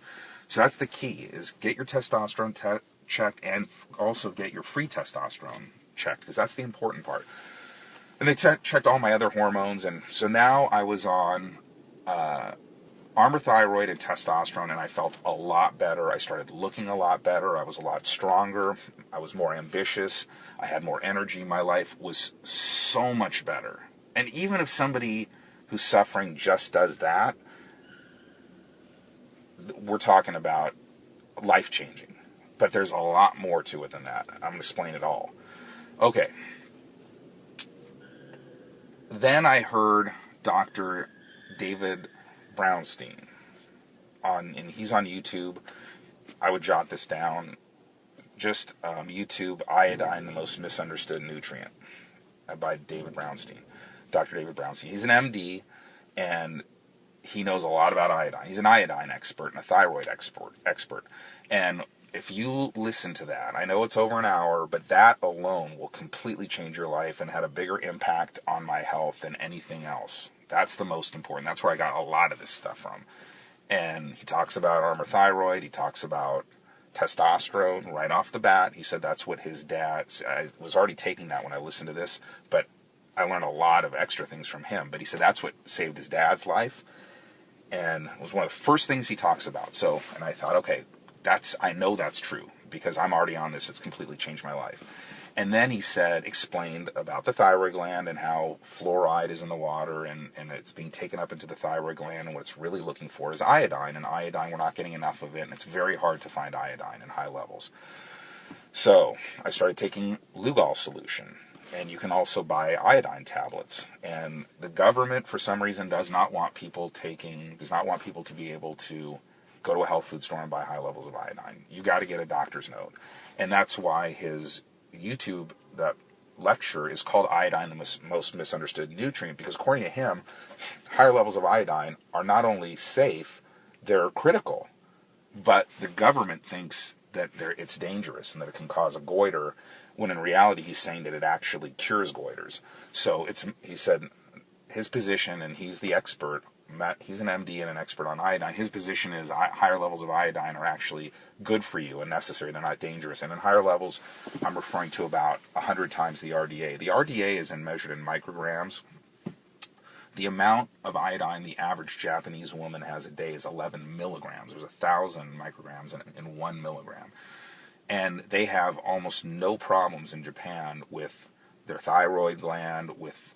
So that's the key, is get your testosterone checked and also get your free testosterone checked, because that's the important part. And they checked all my other hormones, and so now I was on Armour Thyroid and testosterone, and I felt a lot better. I started looking a lot better. I was a lot stronger. I was more ambitious. I had more energy. My life was so much better. And even if somebody who's suffering just does that, we're talking about life-changing. But there's a lot more to it than that. I'm going to explain it all. Okay. Then I heard Dr. David Brownstein and he's on YouTube. I would jot this down. Just YouTube, iodine, the most misunderstood nutrient, by David Brownstein. Dr. David Brownstein. He's an MD, and he knows a lot about iodine. He's an iodine expert and a thyroid expert. And if you listen to that, I know it's over an hour, but that alone will completely change your life and had a bigger impact on my health than anything else. That's the most important. That's where I got a lot of this stuff from. And he talks about Armour Thyroid. He talks about testosterone right off the bat. He said that's what his dad... I was already taking that when I listened to this, but I learned a lot of extra things from him. But he said that's what saved his dad's life. And it was one of the first things he talks about. So, and I thought, okay, I know that's true. because I'm already on this. It's completely changed my life. And then he explained about the thyroid gland and how fluoride is in the water and it's being taken up into the thyroid gland, and what it's really looking for is iodine. And iodine, we're not getting enough of it, and it's very hard to find iodine in high levels. So I started taking Lugol solution, and you can also buy iodine tablets. And the government, for some reason, does not want people to be able to go to a health food store and buy high levels of iodine. You got to get a doctor's note. And that's why his YouTube, that lecture, is called Iodine, the Most Misunderstood Nutrient, because according to him, higher levels of iodine are not only safe, they're critical. But the government thinks that it's dangerous and that it can cause a goiter, when in reality he's saying that it actually cures goiters. So he said his position, and he's the expert, he's an MD and an expert on iodine, his position is higher levels of iodine are actually good for you and necessary. They're not dangerous. And in higher levels, I'm referring to about 100 times the RDA. The RDA is measured in micrograms. The amount of iodine the average Japanese woman has a day is 11 milligrams. There's 1,000 micrograms in 1 milligram. And they have almost no problems in Japan with their thyroid gland, with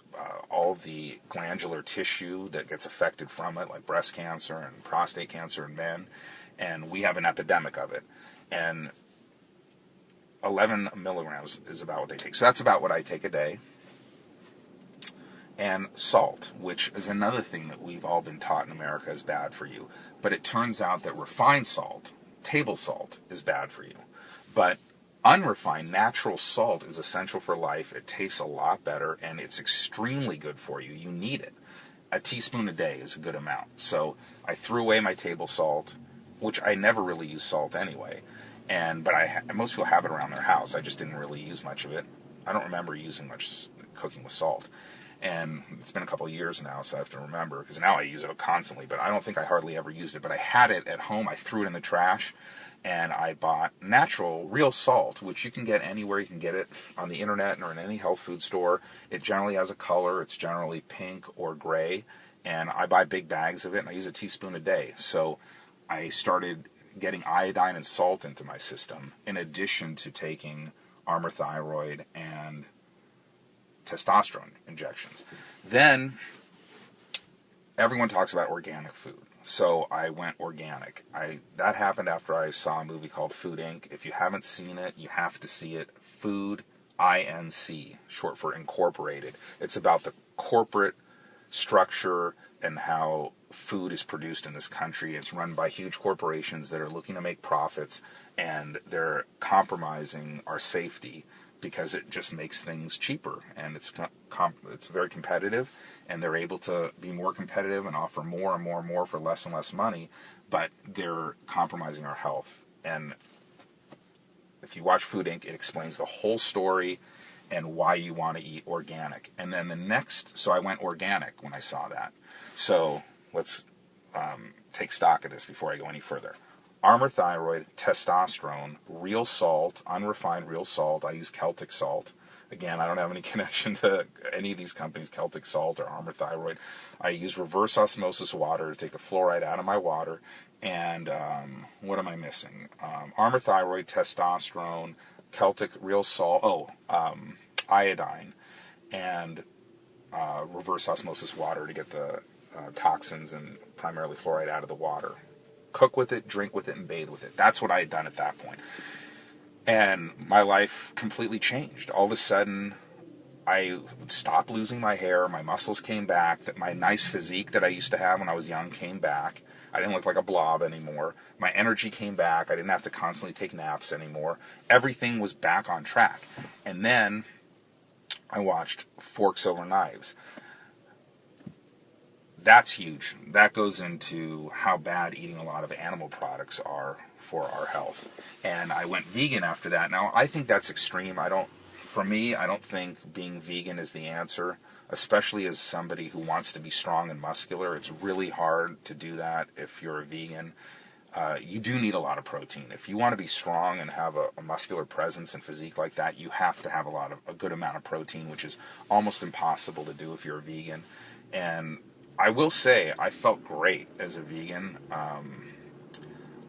all the glandular tissue that gets affected from it, like breast cancer and prostate cancer in men. And we have an epidemic of it. And 11 milligrams is about what they take. So that's about what I take a day. And salt, which is another thing that we've all been taught in America is bad for you. But it turns out that refined salt, table salt, is bad for you. But unrefined natural salt is essential for life. It tastes a lot better, and it's extremely good for you. You need it. A teaspoon a day is a good amount. So I threw away my table salt, which I never really use salt anyway. But most people have it around their house. I just didn't really use much of it. I don't remember using much cooking with salt. And it's been a couple of years now, so I have to remember, because now I use it constantly, but I don't think I hardly ever used it. But I had it at home. I threw it in the trash, and I bought natural, real salt, which you can get anywhere. You can get it on the internet or in any health food store. It generally has a color. It's generally pink or gray, and I buy big bags of it, and I use a teaspoon a day. So I started getting iodine and salt into my system, in addition to taking Armour Thyroid and testosterone injections. Then everyone talks about organic food. So I went organic. That happened after I saw a movie called Food Inc. If you haven't seen it, you have to see it. Food, INC, short for Incorporated. It's about the corporate structure and how food is produced in this country. It's run by huge corporations that are looking to make profits, and they're compromising our safety because it just makes things cheaper, and it's very competitive, and they're able to be more competitive and offer more and more and more for less and less money, but they're compromising our health. And if you watch Food Inc., it explains the whole story and why you want to eat organic. And then so I went organic when I saw that. So let's take stock of this before I go any further. Armour Thyroid, testosterone, real salt, unrefined real salt. I use Celtic salt. Again, I don't have any connection to any of these companies, Celtic salt or Armour Thyroid. I use reverse osmosis water to take the fluoride out of my water. And what am I missing? Armour Thyroid, testosterone, Celtic real salt, iodine, and reverse osmosis water to get the toxins and primarily fluoride out of the water. Cook with it, drink with it, and bathe with it. That's what I had done at that point. And my life completely changed. All of a sudden, I stopped losing my hair. My muscles came back. That my nice physique that I used to have when I was young came back. I didn't look like a blob anymore. My energy came back. I didn't have to constantly take naps anymore. Everything was back on track. And then I watched Forks Over Knives. That's huge. That goes into how bad eating a lot of animal products are for our health. And I went vegan after that. Now, I think that's extreme. For me, I don't think being vegan is the answer, especially as somebody who wants to be strong and muscular. It's really hard to do that if you're a vegan. You do need a lot of protein. If you want to be strong and have a muscular presence and physique like that, you have to have a good amount of protein, which is almost impossible to do if you're a vegan. And I will say, I felt great as a vegan.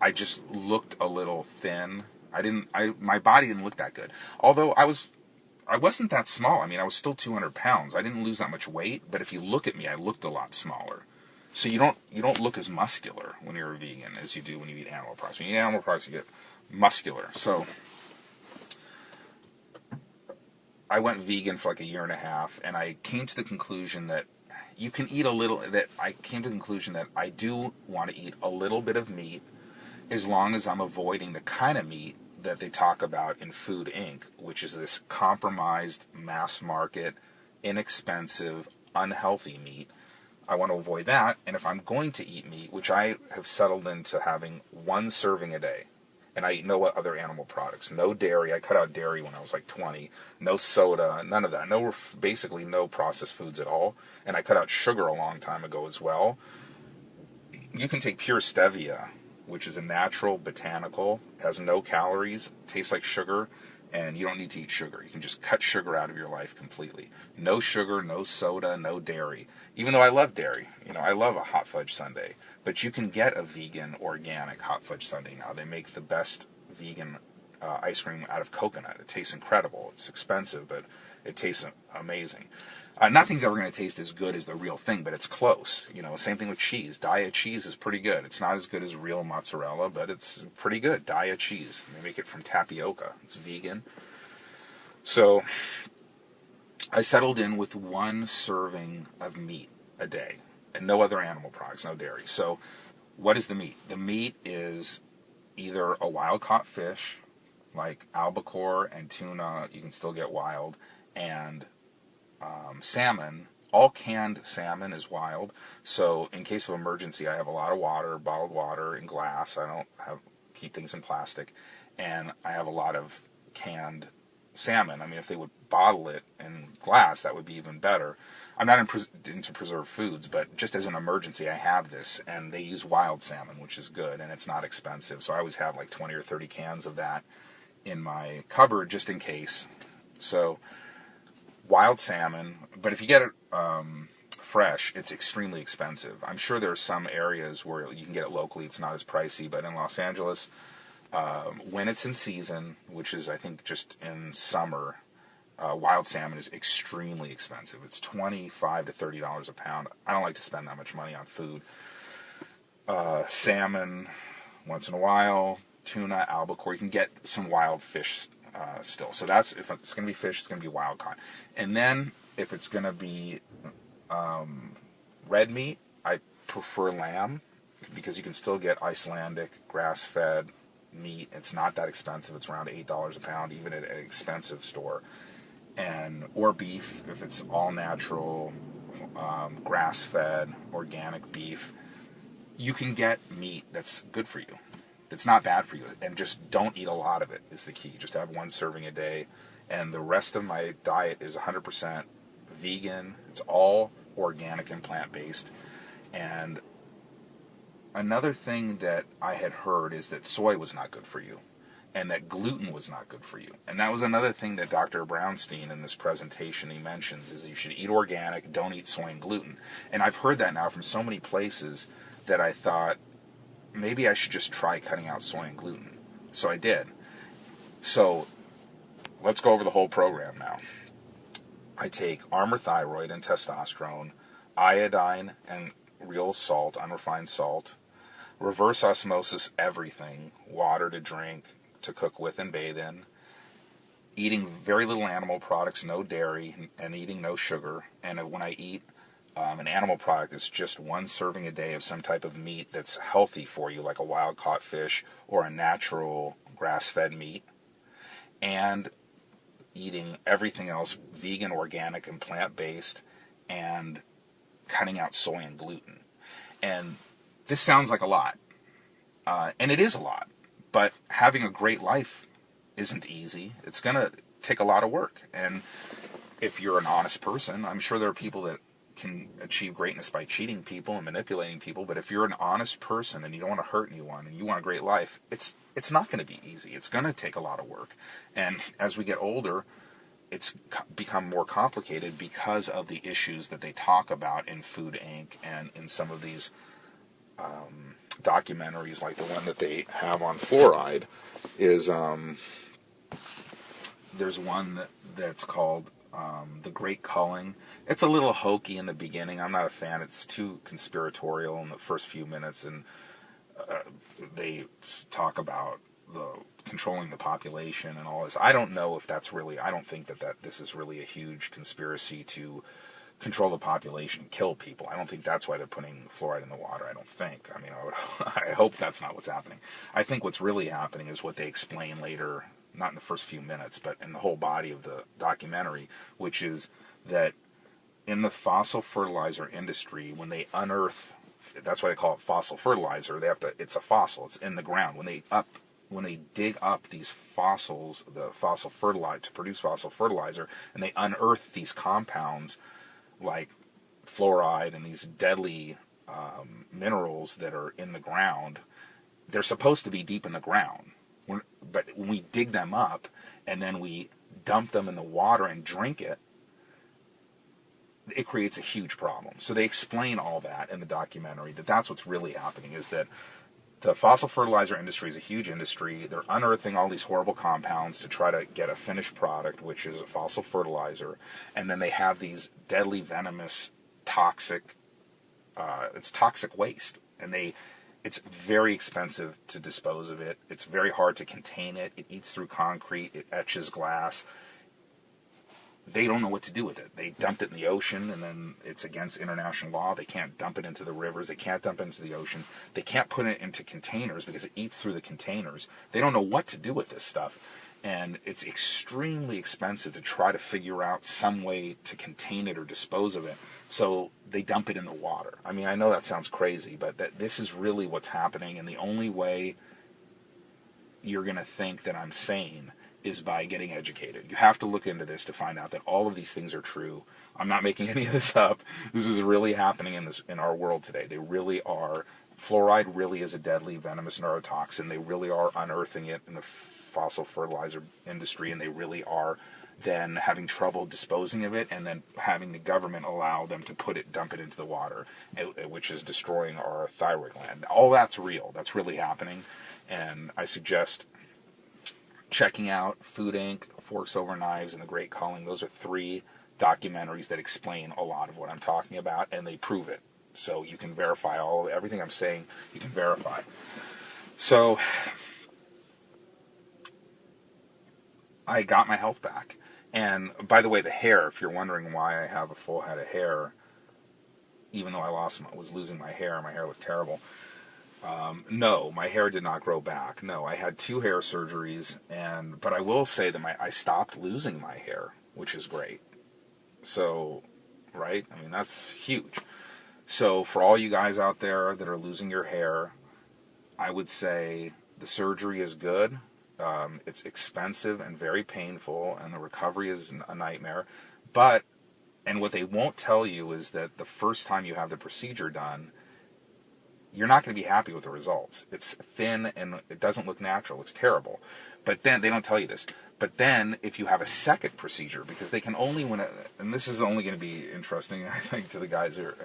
I just looked a little thin. My body didn't look that good. Although I wasn't that small. I mean, I was still 200 pounds. I didn't lose that much weight, but if you look at me, I looked a lot smaller. So you don't look as muscular when you're a vegan as you do when you eat animal products. When you eat animal products, you get muscular. So I went vegan for like a year and a half, and I came to the conclusion that you can eat a little. That I came to the conclusion that I do want to eat a little bit of meat, as long as I'm avoiding the kind of meat that they talk about in Food Inc., which is this compromised, mass market, inexpensive, unhealthy meat. I want to avoid that, and if I'm going to eat meat, which I have settled into having one serving a day, and I eat no other animal products, no dairy. I cut out dairy when I was like 20, no soda, none of that, basically no processed foods at all, and I cut out sugar a long time ago as well. You can take pure stevia, which is a natural botanical, has no calories, tastes like sugar, and you don't need to eat sugar. You can just cut sugar out of your life completely. No sugar, no soda, no dairy. Even though I love dairy, I love a hot fudge sundae, but you can get a vegan organic hot fudge sundae now. They make the best vegan ice cream out of coconut. It tastes incredible. It's expensive, but it tastes amazing. Nothing's ever going to taste as good as the real thing, but it's close. Same thing with cheese. Diet cheese is pretty good. It's not as good as real mozzarella, but it's pretty good. Diet cheese. They make it from tapioca. It's vegan. So I settled in with one serving of meat a day and no other animal products, no dairy. So what is the meat? The meat is either a wild-caught fish, like albacore and tuna. You can still get wild, and salmon. All canned salmon is wild. So in case of emergency, I have a lot of water, bottled water in glass. I don't keep things in plastic, and I have a lot of canned salmon. I mean, if they would bottle it in glass, that would be even better. I'm not into preserved foods, but just as an emergency, I have this, and they use wild salmon, which is good, and it's not expensive. So I always have like 20 or 30 cans of that in my cupboard just in case. So wild salmon, but if you get it fresh, it's extremely expensive. I'm sure there are some areas where you can get it locally, it's not as pricey, but in Los Angeles, when it's in season, which is I think just in summer, wild salmon is extremely expensive. It's $25 to $30 a pound. I don't like to spend that much money on food. Salmon, once in a while, tuna, albacore, you can get some wild fish still. So that's, if it's going to be fish, it's going to be wild caught. And then if it's going to be red meat, I prefer lamb because you can still get Icelandic grass-fed meat. It's not that expensive. It's around $8 a pound, even at an expensive store. Or beef, if it's all natural, grass-fed, organic beef. You can get meat that's good for you. It's not bad for you, and just don't eat a lot of it is the key. Just have one serving a day, and the rest of my diet is 100% vegan. It's all organic and plant-based. And another thing that I had heard is that soy was not good for you, and that gluten was not good for you. And that was another thing that Dr. Brownstein in this presentation, he mentions, is that you should eat organic, don't eat soy and gluten. And I've heard that now from so many places that I thought, maybe I should just try cutting out soy and gluten. So I did. So let's go over the whole program now. I take Armour Thyroid and testosterone, iodine and real salt, unrefined salt, reverse osmosis everything, water to drink, to cook with and bathe in, eating very little animal products, no dairy, and eating no sugar. And when I eat an animal product, it's just one serving a day of some type of meat that's healthy for you, like a wild-caught fish or a natural grass-fed meat, and eating everything else vegan, organic, and plant-based, and cutting out soy and gluten. And this sounds like a lot, and it is a lot, but having a great life isn't easy. It's going to take a lot of work, and if you're an honest person, I'm sure there are people that can achieve greatness by cheating people and manipulating people, but if you're an honest person and you don't want to hurt anyone and you want a great life, it's not going to be easy. It's going to take a lot of work. And as we get older, it's become more complicated because of the issues that they talk about in Food Inc. and in some of these documentaries like the one that they have on fluoride is there's one that's called The Great Culling. It's a little hokey in the beginning. I'm not a fan. It's too conspiratorial in the first few minutes, and they talk about the controlling the population and all this. I don't know if that's really. I don't think that this is really a huge conspiracy to control the population and kill people. I don't think that's why they're putting fluoride in the water. I don't think. I mean, I hope that's not what's happening. I think what's really happening is what they explain later, not in the first few minutes, but in the whole body of the documentary, which is that in the fossil fertilizer industry, when they unearth, that's why they call it fossil fertilizer. It's a fossil. It's in the ground. When they dig up these fossils, the fossil fertilizer to produce fossil fertilizer, and they unearth these compounds like fluoride and these deadly minerals that are in the ground, they're supposed to be deep in the ground. But when we dig them up and then we dump them in the water and drink it, it creates a huge problem. So they explain all that in the documentary, that's what's really happening, is that the fossil fertilizer industry is a huge industry. They're unearthing all these horrible compounds to try to get a finished product, which is a fossil fertilizer. And then they have these deadly, venomous, toxic, it's toxic waste. And it's very expensive to dispose of it. It's very hard to contain it. It eats through concrete. It etches glass. They don't know what to do with it. They dumped it in the ocean, and then it's against international law. They can't dump it into the rivers. They can't dump it into the oceans. They can't put it into containers because it eats through the containers. They don't know what to do with this stuff, and it's extremely expensive to try to figure out some way to contain it or dispose of it. So they dump it in the water. I mean, I know that sounds crazy, but this is really what's happening, and the only way you're going to think that I'm sane is by getting educated. You have to look into this to find out that all of these things are true. I'm not making any of this up. This is really happening in our world today. They really are. Fluoride really is a deadly, venomous neurotoxin. They really are unearthing it in the fossil fertilizer industry, and they really are then having trouble disposing of it, and then having the government allow them to dump it into the water, which is destroying our thyroid gland. All that's real. That's really happening, and I suggest checking out Food Inc., Forks Over Knives, and The Great Culling. Those are 3 documentaries that explain a lot of what I'm talking about, and they prove it. So you can verify everything I'm saying, you can verify. So I got my health back. And by the way, the hair, if you're wondering why I have a full head of hair, even though I was losing my hair looked terrible. No, my hair did not grow back. No, I had 2 hair surgeries, but I will say that I stopped losing my hair, which is great. So, right? I mean, that's huge. So for all you guys out there that are losing your hair, I would say the surgery is good. It's expensive and very painful, and the recovery is a nightmare. And what they won't tell you is that the first time you have the procedure done, you're not going to be happy with the results. It's thin and it doesn't look natural. It's terrible. But then, they don't tell you this, but then if you have a second procedure, because they can only, and this is only going to be interesting, I think, to the guys who are,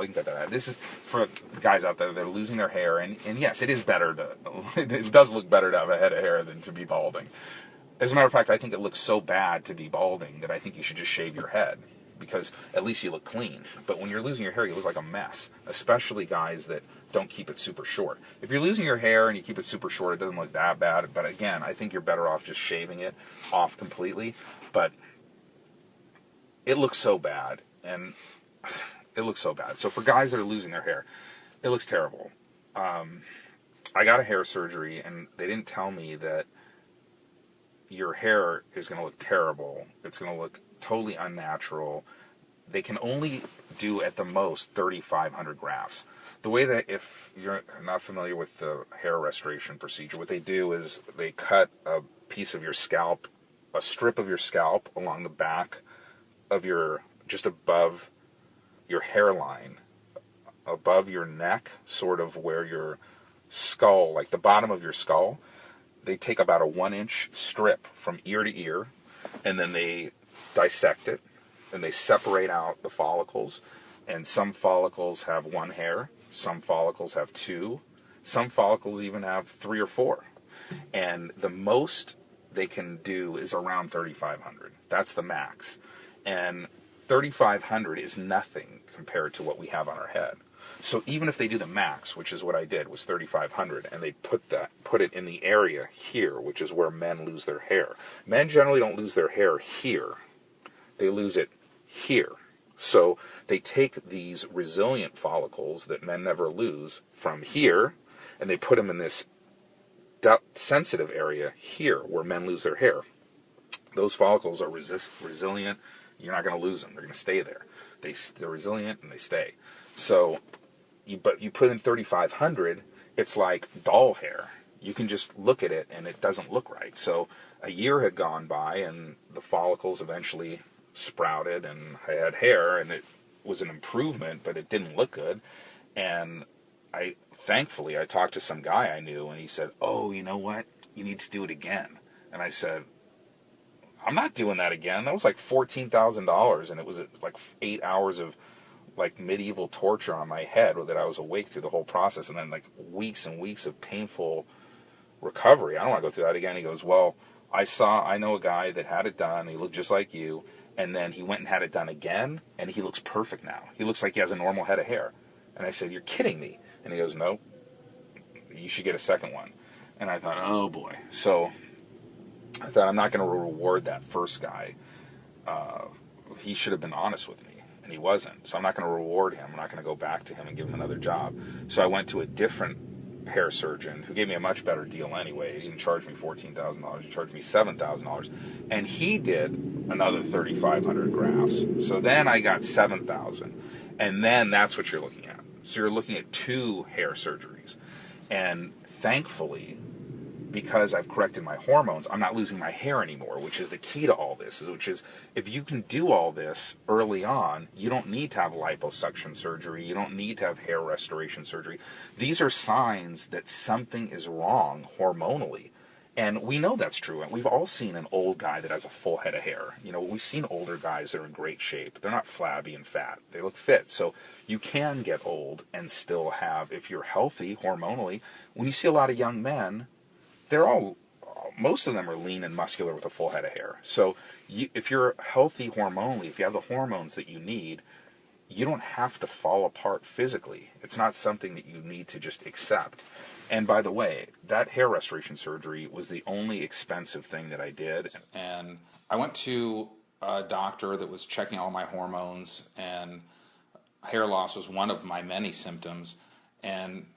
you can cut that out. This is for the guys out there that are losing their hair, and yes, it is better it does look better to have a head of hair than to be balding. As a matter of fact, I think it looks so bad to be balding that I think you should just shave your head, because at least you look clean. But when you're losing your hair, you look like a mess, especially guys that don't keep it super short. If you're losing your hair and you keep it super short, it doesn't look that bad. But again, I think you're better off just shaving it off completely. But it looks so bad, and it looks so bad. So for guys that are losing their hair, it looks terrible. I got a hair surgery, and they didn't tell me that your hair is going to look terrible. It's going to look totally unnatural. They can only do at the most 3,500 grafts. The way that, if you're not familiar with the hair restoration procedure, what they do is they cut a piece of your scalp, a strip of your scalp along the back of just above your hairline, above your neck, sort of where your skull, like the bottom of your skull. They take about a 1-inch strip from ear to ear, and then they dissect it, and they separate out the follicles. And some follicles have 1 hair, Some follicles have 2. Some follicles even have 3 or 4. And the most they can do is around 3,500. That's the max. And 3,500 is nothing compared to what we have on our head. So even if they do the max, which is what I did, was 3,500, and they put it in the area here, which is where men lose their hair. Men generally don't lose their hair here. They lose it here. So they take these resilient follicles that men never lose from here, and they put them in this sensitive area here where men lose their hair. Those follicles are resilient. You're not going to lose them. They're going to stay there. They're resilient and they stay. So, but you put in 3,500, it's like doll hair. You can just look at it and it doesn't look right. So a year had gone by and the follicles eventually sprouted and I had hair, and it was an improvement, but it didn't look good. And thankfully, I talked to some guy I knew, and he said, "Oh, you know what? You need to do it again." And I said, "I'm not doing that again. That was like $14,000, and it was like 8 hours of like medieval torture on my head that I was awake through the whole process, and then like weeks and weeks of painful recovery. I don't want to go through that again." He goes, "Well, I know a guy that had it done. He looked just like you, and then he went and had it done again, and he looks perfect now. He looks like he has a normal head of hair." And I said, "You're kidding me." And he goes, "No, you should get a second one." And I thought, oh boy. So I thought, I'm not going to reward that first guy. He should have been honest with me, and he wasn't. So I'm not going to reward him. I'm not going to go back to him and give him another job. So I went to a different hair surgeon who gave me a much better deal anyway. He didn't charge me $14,000. He charged me $7,000. And he did another 3,500 grafts. So then I got 7,000. And then that's what you're looking at. So you're looking at 2 hair surgeries. And thankfully, because I've corrected my hormones, I'm not losing my hair anymore, which is the key to all this, which is if you can do all this early on, you don't need to have liposuction surgery. You don't need to have hair restoration surgery. These are signs that something is wrong hormonally. And we know that's true. And we've all seen an old guy that has a full head of hair. You know, we've seen older guys that are in great shape. They're not flabby and fat. They look fit. So you can get old and still have, if you're healthy hormonally, when you see a lot of young men, most of them are lean and muscular with a full head of hair. So if you're healthy hormonally, if you have the hormones that you need, you don't have to fall apart physically. It's not something that you need to just accept. And by the way, that hair restoration surgery was the only expensive thing that I did. And I went to a doctor that was checking all my hormones, and hair loss was one of my many symptoms. And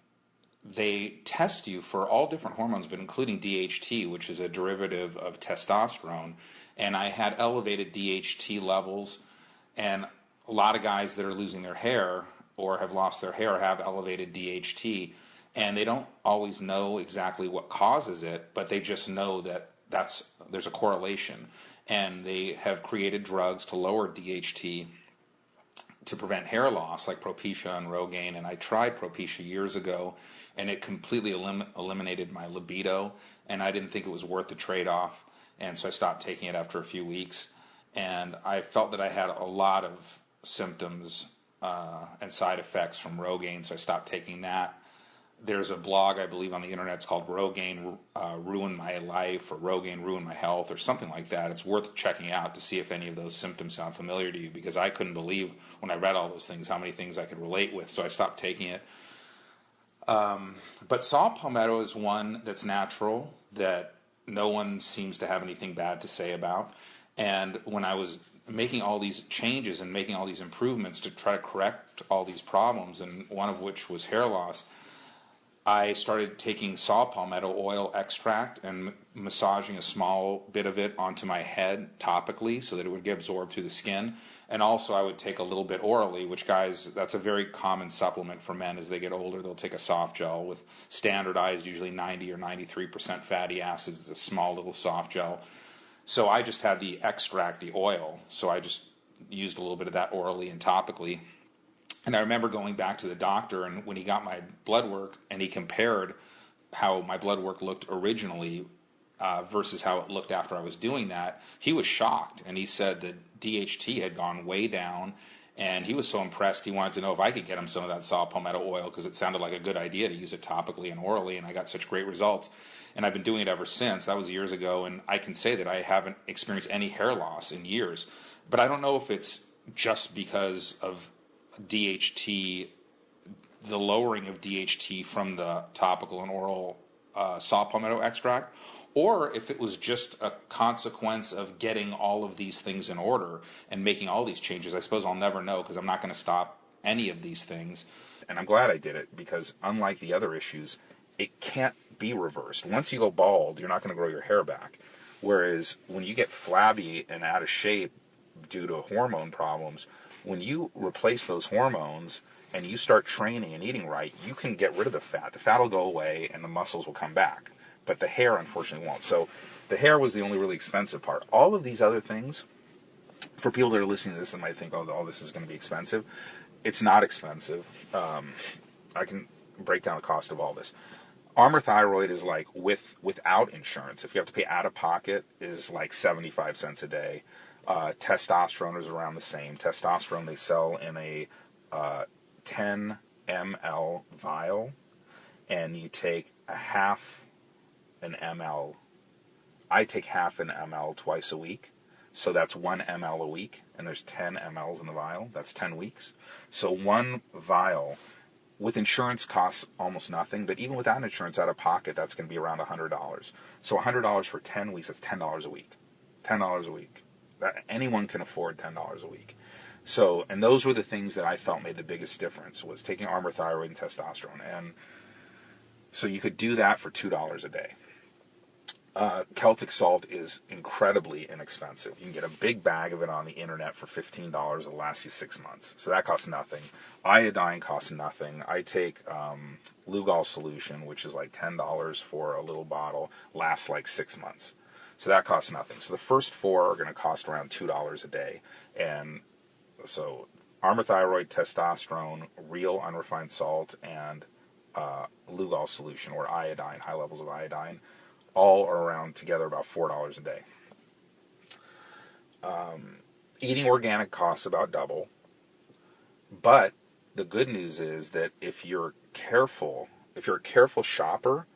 they test you for all different hormones, but including DHT, which is a derivative of testosterone. And I had elevated DHT levels, and a lot of guys that are losing their hair or have lost their hair have elevated DHT, and they don't always know exactly what causes it, but they just know that there's a correlation. And they have created drugs to lower DHT to prevent hair loss, like Propecia and Rogaine. And I tried Propecia years ago, and it completely eliminated my libido, and I didn't think it was worth the trade-off, and so I stopped taking it after a few weeks. And I felt that I had a lot of symptoms and side effects from Rogaine, so I stopped taking that. There's a blog, I believe, on the internet. It's called Rogaine Ruined My Life, or Rogaine Ruined My Health, or something like that. It's worth checking out to see if any of those symptoms sound familiar to you, because I couldn't believe when I read all those things how many things I could relate with, so I stopped taking it. But saw palmetto is one that's natural, that no one seems to have anything bad to say about. And when I was making all these changes and making all these improvements to try to correct all these problems, and one of which was hair loss, I started taking saw palmetto oil extract and massaging a small bit of it onto my head topically so that it would get absorbed through the skin. And also I would take a little bit orally, which, guys, that's a very common supplement for men as they get older. They'll take a soft gel with standardized, usually 90 or 93% fatty acids. It's a small little soft gel. So I just had the extract, the oil, so I just used a little bit of that orally and topically. And I remember going back to the doctor, and when he got my blood work and he compared how my blood work looked originally versus how it looked after I was doing that, he was shocked. And he said that DHT had gone way down, And he was so impressed, he wanted to know if I could get him some of that saw palmetto oil because it sounded like a good idea to use it topically and orally, and I got such great results. And I've been doing it ever since. That was years ago, and I can say that I haven't experienced any hair loss in years. But I don't know if it's just because of DHT, the lowering of DHT from the topical and oral saw palmetto extract, or if it was just a consequence of getting all of these things in order and making all these changes. I suppose I'll never know because I'm not going to stop any of these things. And I'm glad I did it because unlike the other issues, it can't be reversed. Once you go bald, you're not going to grow your hair back. Whereas when you get flabby and out of shape due to hormone problems, when you replace those hormones and you start training and eating right, you can get rid of the fat. The fat will go away and the muscles will come back. But the hair, unfortunately, won't. So the hair was the only really expensive part. All of these other things, for people that are listening to this and might think, oh, this is going to be expensive. It's not expensive. I can break down the cost of all this. Armour Thyroid is like without insurance. If you have to pay out of pocket, is like 75 cents a day. Testosterone is around the same. Testosterone they sell in a 10 ml vial, and you take a half an ml. I take half an ml twice a week, so that's 1 ml a week, and there's 10 mLs in the vial. That's 10 weeks. So one vial with insurance costs almost nothing, but even without insurance out of pocket, that's going to be around $100. So $100 for 10 weeks, that's $10 a week. $10 a week. Anyone can afford $10 a week. So, and those were the things that I felt made the biggest difference, was taking Armour Thyroid and testosterone. And so you could do that for $2 a day. Celtic salt is incredibly inexpensive. You can get a big bag of it on the internet for $15. It'll last you 6 months. So that costs nothing. Iodine costs nothing. I take Lugol solution, which is like $10 for a little bottle, lasts like 6 months. So that costs nothing. So the first four are going to cost around $2 a day. And so Armour Thyroid, testosterone, real unrefined salt, and Lugol solution, or iodine, high levels of iodine, all are around together about $4 a day. Eating organic costs about double. But the good news is that if you're a careful shopper,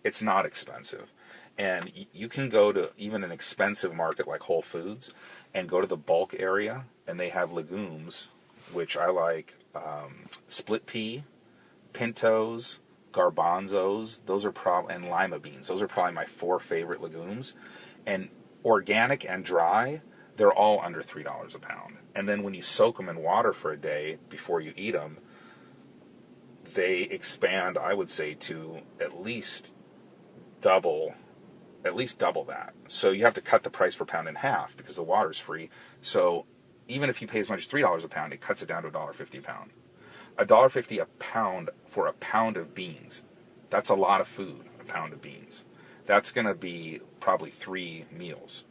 it's not expensive. And you can go to even an expensive market like Whole Foods and go to the bulk area, and they have legumes, which I like, split pea, pintos, garbanzos, and lima beans. Those are probably my 4 favorite legumes. And organic and dry, they're all under $3 a pound. And then when you soak them in water for a day before you eat them, they expand, I would say, to at least double that. So you have to cut the price per pound in half because the water's free. So even if you pay as much as $3 a pound, it cuts it down to $1.50 a pound. $1.50 a pound for a pound of beans. That's a lot of food, a pound of beans. That's going to be probably 3 meals.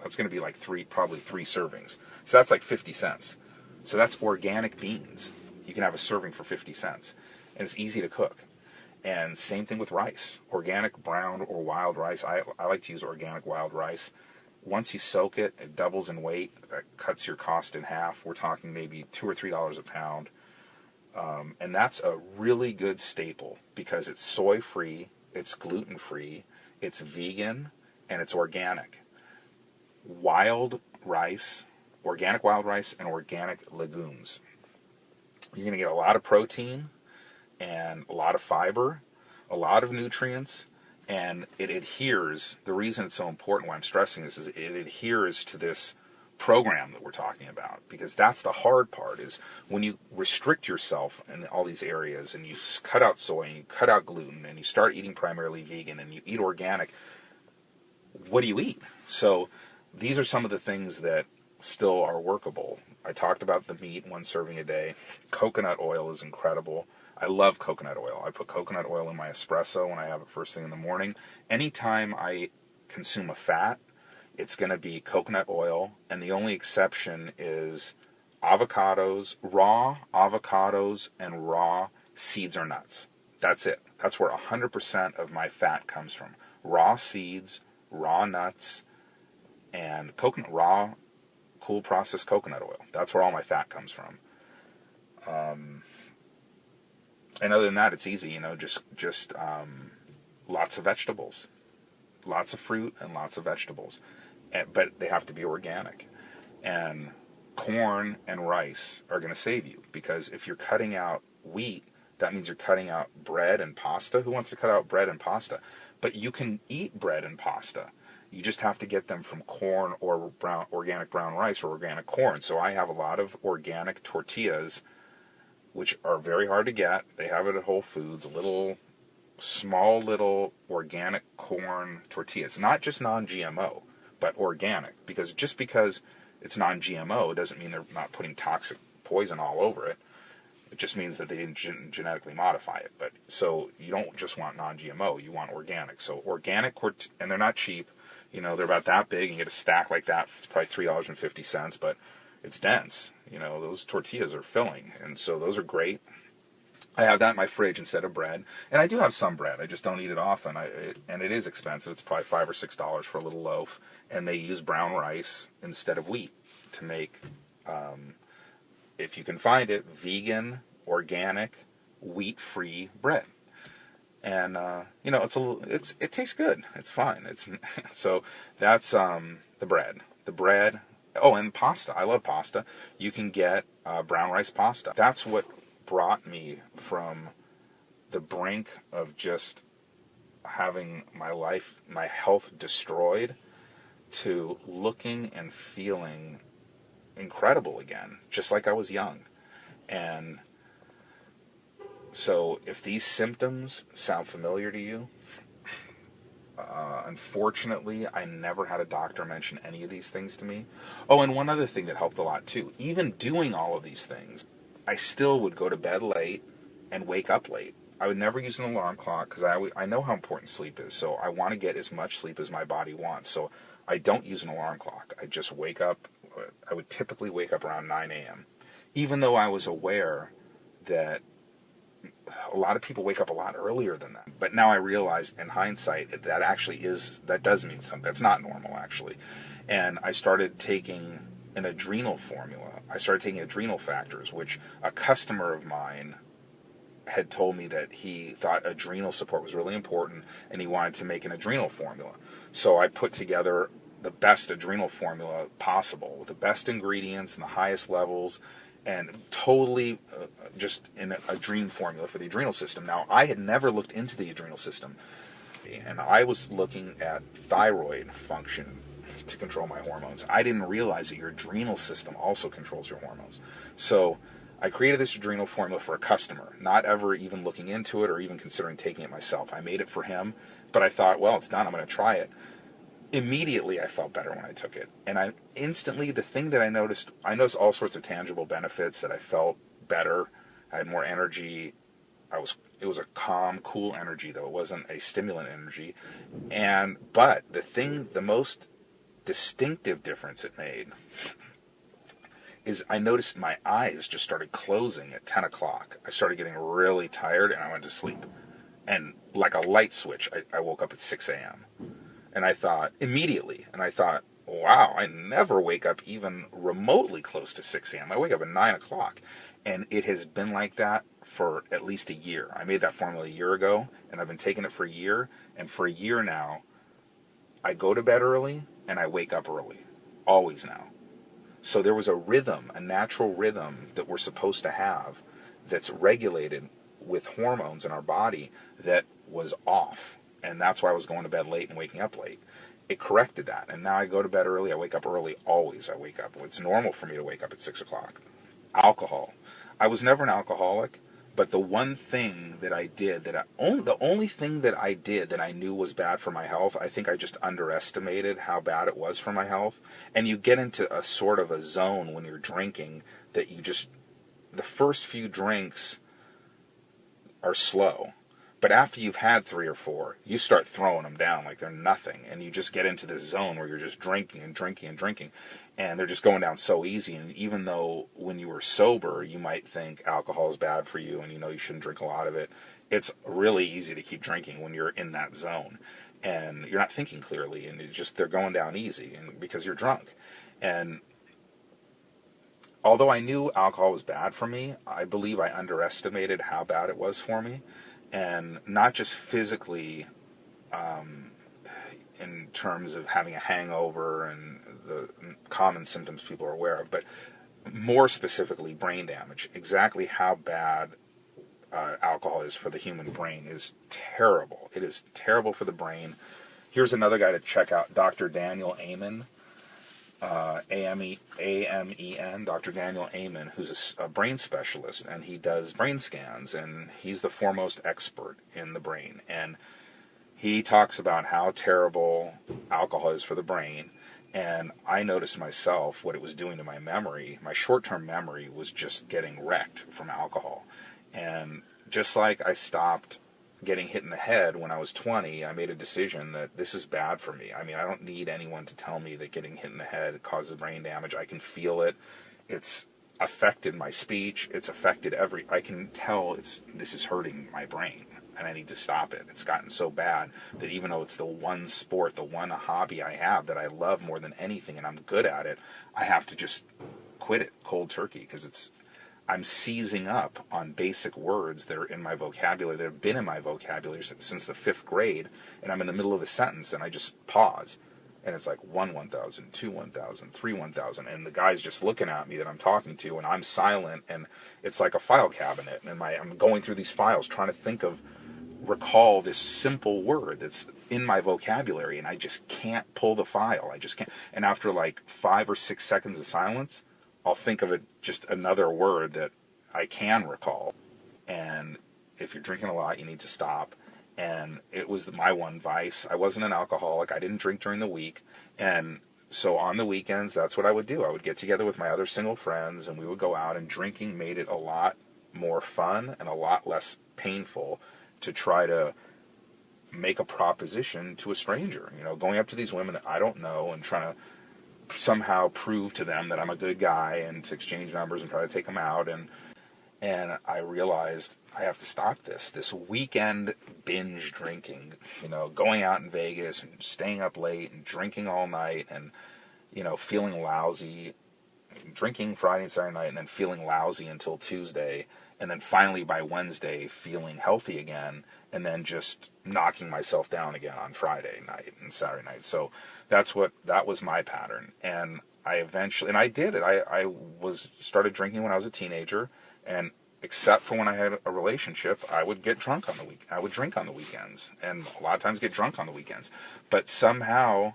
That's going to be like probably three servings. So that's like 50 cents. So that's organic beans. You can have a serving for 50 cents. And it's easy to cook. And same thing with rice. Organic brown or wild rice. I like to use organic wild rice. Once you soak it, it doubles in weight. That cuts your cost in half. We're talking maybe $2 or $3 a pound. And that's a really good staple because it's soy-free, it's gluten-free, it's vegan, and it's organic. Wild rice, organic wild rice, and organic legumes. You're going to get a lot of protein and a lot of fiber, a lot of nutrients, and it adheres. The reason it's so important, why I'm stressing this, is it adheres to this program that we're talking about, because that's the hard part, is when you restrict yourself in all these areas and you cut out soy and you cut out gluten and you start eating primarily vegan and you eat organic, what do you eat? So these are some of the things that still are workable. I talked about the meat, 1 serving a day. Coconut oil is incredible. I love coconut oil. I put coconut oil in my espresso when I have it first thing in the morning. Anytime I consume a fat, it's going to be coconut oil, and the only exception is avocados, and raw seeds or nuts. That's it. That's where 100% of my fat comes from. Raw seeds, raw nuts, and raw cool processed coconut oil. That's where all my fat comes from. And other than that, it's easy, just lots of vegetables, lots of fruit and lots of vegetables, but they have to be organic. And corn and rice are going to save you, because if you're cutting out wheat, that means you're cutting out bread and pasta. Who wants to cut out bread and pasta? But you can eat bread and pasta. You just have to get them from corn or organic brown rice or organic corn. So I have a lot of organic tortillas, which are very hard to get. They have it at Whole Foods, small little organic corn tortillas. Not just non-GMO, but organic. Because just because it's non-GMO doesn't mean they're not putting toxic poison all over it. It just means that they didn't genetically modify it. But so you don't just want non-GMO, you want organic. So organic, and they're not cheap. They're about that big. You get a stack like that. It's probably $3.50, but it's dense. Those tortillas are filling, and so those are great. I have that in my fridge instead of bread, and I do have some bread. I just don't eat it often. And it is expensive. It's probably $5 or $6 for a little loaf, and they use brown rice instead of wheat to make, if you can find it, vegan, organic, wheat-free bread. And it tastes good. It's fine. So that's the bread. The bread. Oh, and pasta. I love pasta. You can get brown rice pasta. That's what brought me from the brink of just having my health destroyed, to looking and feeling incredible again, just like I was young. And so if these symptoms sound familiar to you, unfortunately, I never had a doctor mention any of these things to me. Oh, and one other thing that helped a lot too, even doing all of these things, I still would go to bed late and wake up late. I would never use an alarm clock, because I know how important sleep is, so I want to get as much sleep as my body wants. So I don't use an alarm clock. I just wake up. I would typically wake up around 9 a.m., even though I was aware that a lot of people wake up a lot earlier than that. But now I realize, in hindsight, that does mean something. That's not normal, actually. And I started taking an adrenal formula. I started taking adrenal factors, which a customer of mine had told me that he thought adrenal support was really important, and he wanted to make an adrenal formula. So I put together the best adrenal formula possible, with the best ingredients and the highest levels, and totally just in a dream formula for the adrenal system. Now, I had never looked into the adrenal system, and I was looking at thyroid function to control my hormones. I didn't realize that your adrenal system also controls your hormones. So I created this adrenal formula for a customer, not ever even looking into it or even considering taking it myself. I made it for him, but I thought, well, it's done. I'm going to try it. Immediately, I felt better when I took it. And the thing that I noticed all sorts of tangible benefits, that I felt better. I had more energy. It was a calm, cool energy, though. It wasn't a stimulant energy. But the most distinctive difference it made is I noticed my eyes just started closing at 10 o'clock. I started getting really tired, and I went to sleep. And like a light switch, I woke up at 6 a.m. And I thought, wow, I never wake up even remotely close to 6 a.m. I wake up at 9 o'clock. And it has been like that for at least a year. I made that formula a year ago, and I've been taking it for a year. And for a year now, I go to bed early, and I wake up early. Always now. So there was a natural rhythm that we're supposed to have, that's regulated with hormones in our body, that was off. And that's why I was going to bed late and waking up late. It corrected that. And now I go to bed early, I wake up early, always I wake up. It's normal for me to wake up at 6 o'clock. Alcohol. I was never an alcoholic, but the one thing that I did, the only thing that I did that I knew was bad for my health, I think I just underestimated how bad it was for my health. And you get into a sort of a zone when you're drinking that the first few drinks are slow. But after you've had 3 or 4, you start throwing them down like they're nothing. And you just get into this zone where you're just drinking and drinking and drinking. And they're just going down so easy. And even though when you were sober, you might think alcohol is bad for you and you shouldn't drink a lot of it, it's really easy to keep drinking when you're in that zone. And you're not thinking clearly. And they're going down easy because you're drunk. And although I knew alcohol was bad for me, I believe I underestimated how bad it was for me. And not just physically, in terms of having a hangover and the common symptoms people are aware of, but more specifically brain damage. Exactly how bad alcohol is for the human brain is terrible. It is terrible for the brain. Here's another guy to check out, Dr. Daniel Amen, A-M-E-N, Dr. Daniel Amen, who's a brain specialist, and he does brain scans, and he's the foremost expert in the brain. And he talks about how terrible alcohol is for the brain. And I noticed myself what it was doing to my memory. My short-term memory was just getting wrecked from alcohol. And just like I stopped getting hit in the head when I was 20, I made a decision that this is bad for me. I mean, I don't need anyone to tell me that getting hit in the head causes brain damage. I can feel it. It's affected my speech. It's affected I can tell this is hurting my brain, and I need to stop it. It's gotten so bad that even though it's the one sport, the one hobby I have that I love more than anything, and I'm good at it, I have to just quit it cold turkey, because I'm seizing up on basic words that are in my vocabulary, that have been in my vocabulary since the 5th grade, and I'm in the middle of a sentence, and I just pause. And it's like 1 1,000, 2 1,000, 3 1,000, and the guy's just looking at me that I'm talking to, and I'm silent, and it's like a file cabinet, and I'm going through these files trying to recall this simple word that's in my vocabulary, and I just can't pull the file. I just can't. And after like 5 or 6 seconds of silence, I'll think of just another word that I can recall. And if you're drinking a lot, you need to stop. And it was my one vice. I wasn't an alcoholic. I didn't drink during the week. And so on the weekends, that's what I would do. I would get together with my other single friends, and we would go out, and drinking made it a lot more fun and a lot less painful to try to make a proposition to a stranger. Going up to these women that I don't know and trying to somehow prove to them that I'm a good guy, and to exchange numbers and try to take them out. And I realized I have to stop this weekend binge drinking, going out in Vegas and staying up late and drinking all night, and, feeling lousy, drinking Friday and Saturday night, and then feeling lousy until Tuesday. And then finally by Wednesday feeling healthy again, and then just knocking myself down again on Friday night and Saturday night. So that was my pattern. And I did it. I started drinking when I was a teenager, and except for when I had a relationship, I would get drunk on the week. I would drink on the weekends, and a lot of times get drunk on the weekends. But somehow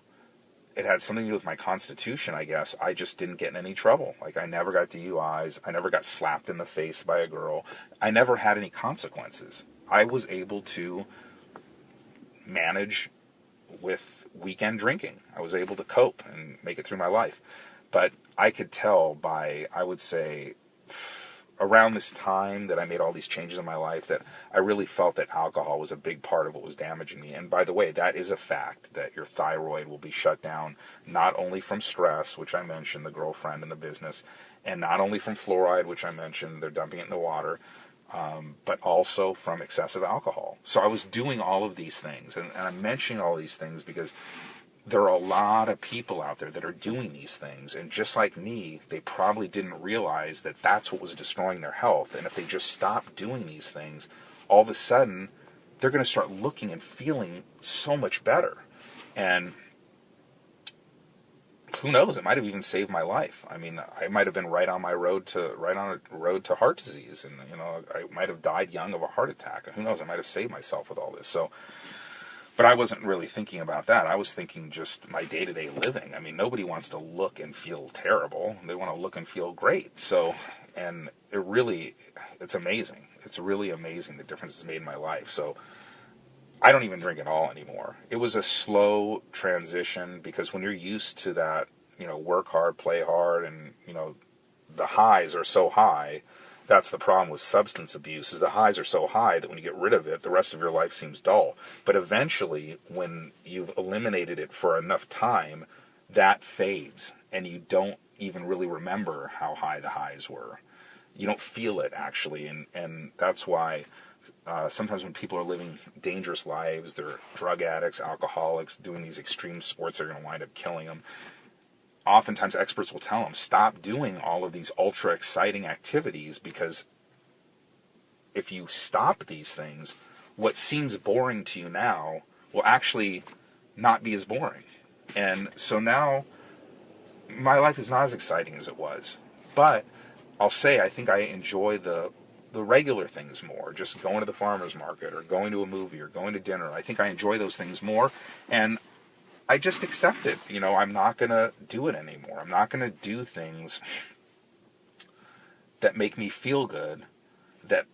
it had something to do with my constitution, I guess. I just didn't get in any trouble. Like, I never got DUIs. I never got slapped in the face by a girl. I never had any consequences. I was able to manage with weekend drinking. I was able to cope and make it through my life. But I could tell by, I would say, around this time that I made all these changes in my life, that I really felt that alcohol was a big part of what was damaging me. And by the way, that is a fact, that your thyroid will be shut down not only from stress, which I mentioned, the girlfriend and the business, and not only from fluoride, which I mentioned, they're dumping it in the water, but also from excessive alcohol. So I was doing all of these things, and I'm mentioning all these things because there are a lot of people out there that are doing these things, and just like me, they probably didn't realize that that's what was destroying their health. And if they just stop doing these things, all of a sudden, they're going to start looking and feeling so much better. And who knows, it might have even saved my life. I mean, I might have been right on a road to heart disease, and I might have died young of a heart attack. Who knows, I might have saved myself with all this. But I wasn't really thinking about that. I was thinking just my day-to-day living. I mean, nobody wants to look and feel terrible. They want to look and feel great. So, and it's amazing. It's really amazing the difference it's made in my life. So I don't even drink at all anymore. It was a slow transition, because when you're used to that, work hard, play hard, and, the highs are so high. That's the problem with substance abuse, is the highs are so high that when you get rid of it, the rest of your life seems dull. But eventually, when you've eliminated it for enough time, that fades, and you don't even really remember how high the highs were. You don't feel it, actually, and that's why sometimes when people are living dangerous lives, they're drug addicts, alcoholics, doing these extreme sports that are going to wind up killing them, oftentimes experts will tell them, stop doing all of these ultra exciting activities, because if you stop these things, what seems boring to you now will actually not be as boring. And so now my life is not as exciting as it was. But I'll say I think I enjoy the regular things more, just going to the farmer's market or going to a movie or going to dinner. I think I enjoy those things more, and I just accept it. I'm not going to do it anymore. I'm not going to do things that make me feel good, that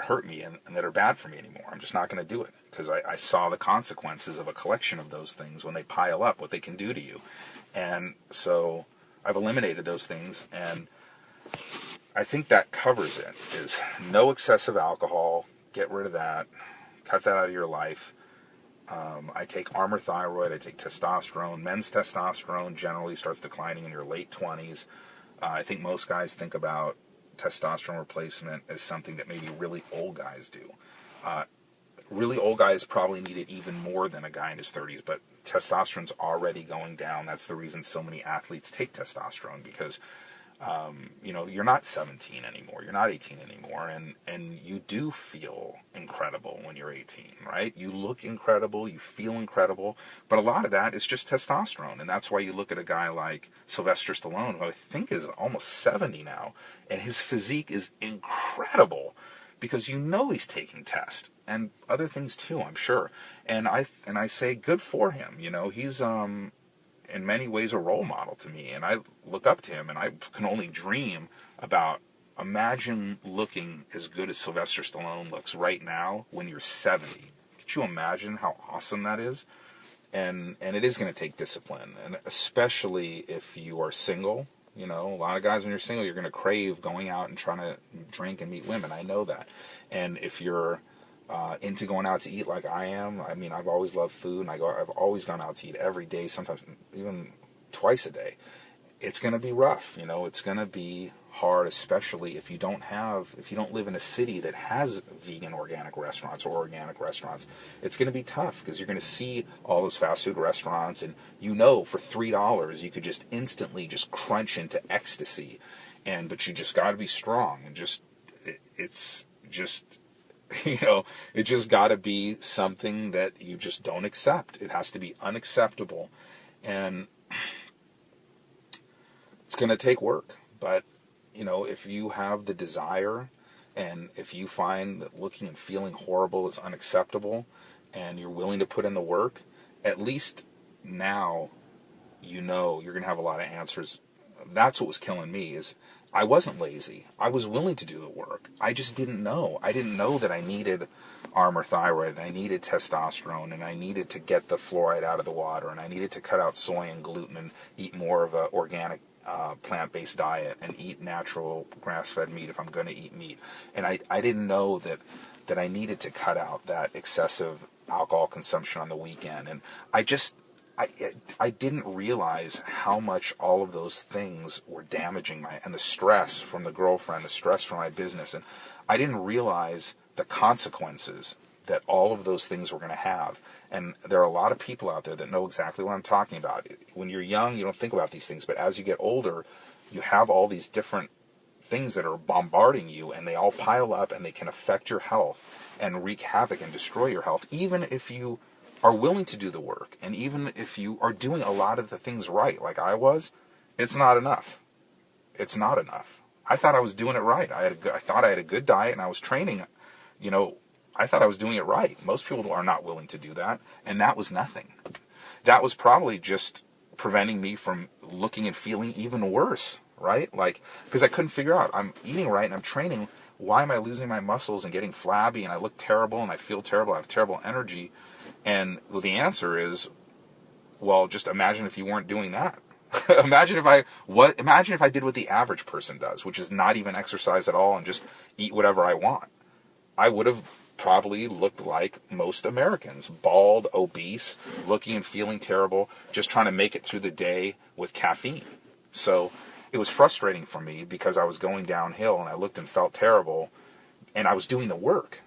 hurt me and that are bad for me anymore. I'm just not going to do it, because I saw the consequences of a collection of those things when they pile up, what they can do to you. And so I've eliminated those things, and I think that covers it, is no excessive alcohol, get rid of that, cut that out of your life. I take Armour Thyroid, I take testosterone. Men's testosterone generally starts declining in your late 20s. I think most guys think about testosterone replacement as something that maybe really old guys do. Really old guys probably need it even more than a guy in his 30s, but testosterone's already going down. That's the reason so many athletes take testosterone, because you're not 17 anymore, you're not 18 anymore, and you do feel incredible when you're 18, right? You look incredible, you feel incredible, but a lot of that is just testosterone, and that's why you look at a guy like Sylvester Stallone, who I think is almost 70 now, and his physique is incredible, because he's taking test, and other things too, I'm sure, and I say good for him. He's in many ways a role model to me, and I look up to him, and I can only dream about, imagine looking as good as Sylvester Stallone looks right now when you're 70. Could you imagine how awesome that is? And it is going to take discipline, and especially if you are single. A lot of guys, when you're single, you're going to crave going out and trying to drink and meet women. I know that. And if you're into going out to eat like I am, I've always loved food, and I've always gone out to eat every day, sometimes even twice a day. It's going to be rough, it's going to be hard, especially if you don't live in a city that has vegan organic restaurants or organic restaurants. It's going to be tough, because you're going to see all those fast food restaurants, and for $3 you could just instantly just crunch into ecstasy, but you just got to be strong, and it's just it just got to be something that you just don't accept. It has to be unacceptable, and it's going to take work. But, if you have the desire, and if you find that looking and feeling horrible is unacceptable, and you're willing to put in the work, at least now you're going to have a lot of answers. That's what was killing me, is I wasn't lazy. I was willing to do the work. I just didn't know. I didn't know that I needed Armour Thyroid, and I needed testosterone, and I needed to get the fluoride out of the water, and I needed to cut out soy and gluten and eat more of a organic plant-based diet, and eat natural grass-fed meat if I'm going to eat meat. And I didn't know that I needed to cut out that excessive alcohol consumption on the weekend. And I didn't realize how much all of those things were damaging and the stress from the girlfriend, the stress from my business, and I didn't realize the consequences that all of those things were going to have. And there are a lot of people out there that know exactly what I'm talking about. When you're young, you don't think about these things, but as you get older, you have all these different things that are bombarding you, and they all pile up, and they can affect your health and wreak havoc and destroy your health, even if you are willing to do the work, and even if you are doing a lot of the things right, like I was. It's not enough. It's not enough. I thought I was doing it right. I thought I had a good diet, and I was training. I thought I was doing it right. Most people are not willing to do that, and that was nothing. That was probably just preventing me from looking and feeling even worse, right? Because I couldn't figure out, I'm eating right and I'm training. Why am I losing my muscles and getting flabby, and I look terrible, and I feel terrible, I have terrible energy? And the answer is, well, just imagine if you weren't doing that. Imagine if I did what the average person does, which is not even exercise at all and just eat whatever I want. I would have probably looked like most Americans, bald, obese, looking and feeling terrible, just trying to make it through the day with caffeine. So it was frustrating for me, because I was going downhill and I looked and felt terrible, and I was doing the work.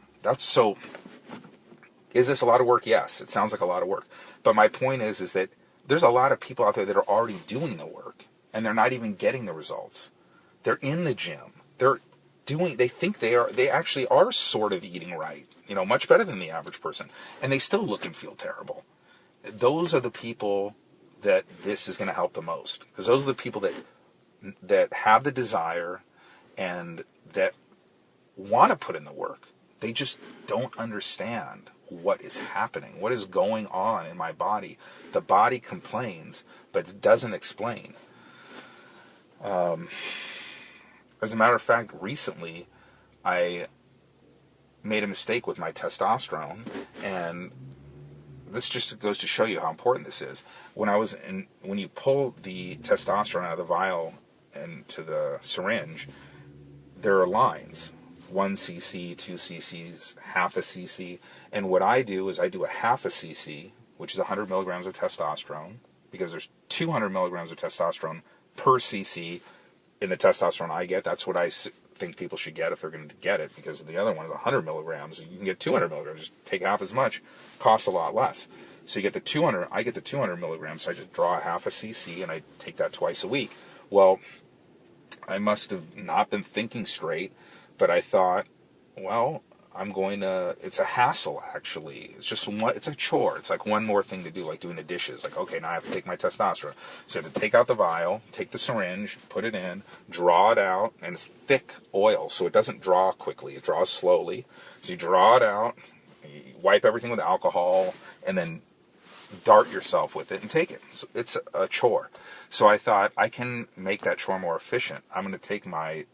Is this a lot of work? Yes, it sounds like a lot of work. But my point is that there's a lot of people out there that are already doing the work, and they're not even getting the results. They're in the gym. They think they actually are sort of eating right, much better than the average person, and they still look and feel terrible. Those are the people that this is going to help the most, because those are the people that have the desire and that want to put in the work. They just don't understand what is happening, what is going on in my body. The body complains, but it doesn't explain. As a matter of fact, recently I made a mistake with my testosterone, and this just goes to show you how important this is. When you pull the testosterone out of the vial into the syringe, there are lines. 1 cc, 2 cc's, half a cc. And what I do is I do a half a cc, which is 100 milligrams of testosterone, because there's 200 milligrams of testosterone per cc in the testosterone I get. That's what I think people should get if they're going to get it, because the other one is 100 milligrams. You can get 200 milligrams. Just take half as much. Costs a lot less. So you get the 200. I get the 200 milligrams, so I just draw a half a cc, and I take that twice a week. Well, I must have not been thinking straight, but I thought, well, it's a hassle, actually. It's a chore. It's like one more thing to do, like doing the dishes. Like, okay, now I have to take my testosterone. So you have to take out the vial, take the syringe, put it in, draw it out, and it's thick oil, so it doesn't draw quickly. It draws slowly. So you draw it out, you wipe everything with alcohol, and then dart yourself with it and take it. So it's a chore. So I thought, I can make that chore more efficient. I'm going to take my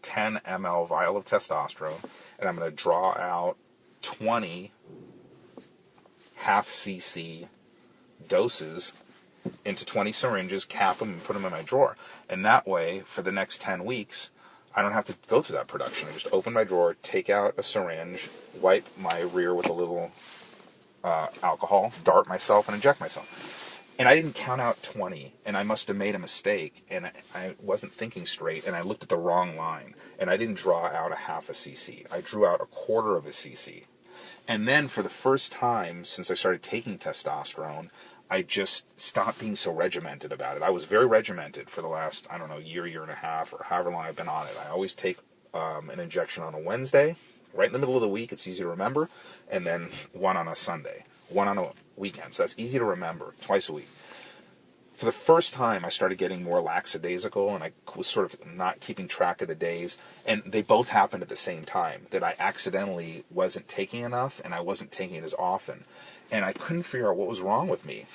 10 ml vial of testosterone, and I'm going to draw out 20 half cc doses into 20 syringes, cap them, and put them in my drawer. And that way, for the next 10 weeks, I don't have to go through that production. I just open my drawer, take out a syringe, wipe my rear with a little alcohol, dart myself, and inject myself. And I didn't count out 20, and I must have made a mistake, and I wasn't thinking straight, and I looked at the wrong line, and I didn't draw out a half a cc. I drew out a quarter of a cc. And then for the first time since I started taking testosterone, I just stopped being so regimented about it. I was very regimented for the last, year and a half, or however long I've been on it. I always take an injection on a Wednesday, right in the middle of the week. It's easy to remember. And then one on a Sunday, one on a weekend. So that's easy to remember, twice a week. For the first time, I started getting more lackadaisical, and I was sort of not keeping track of the days. And they both happened at the same time, that I accidentally wasn't taking enough, and I wasn't taking it as often. And I couldn't figure out what was wrong with me.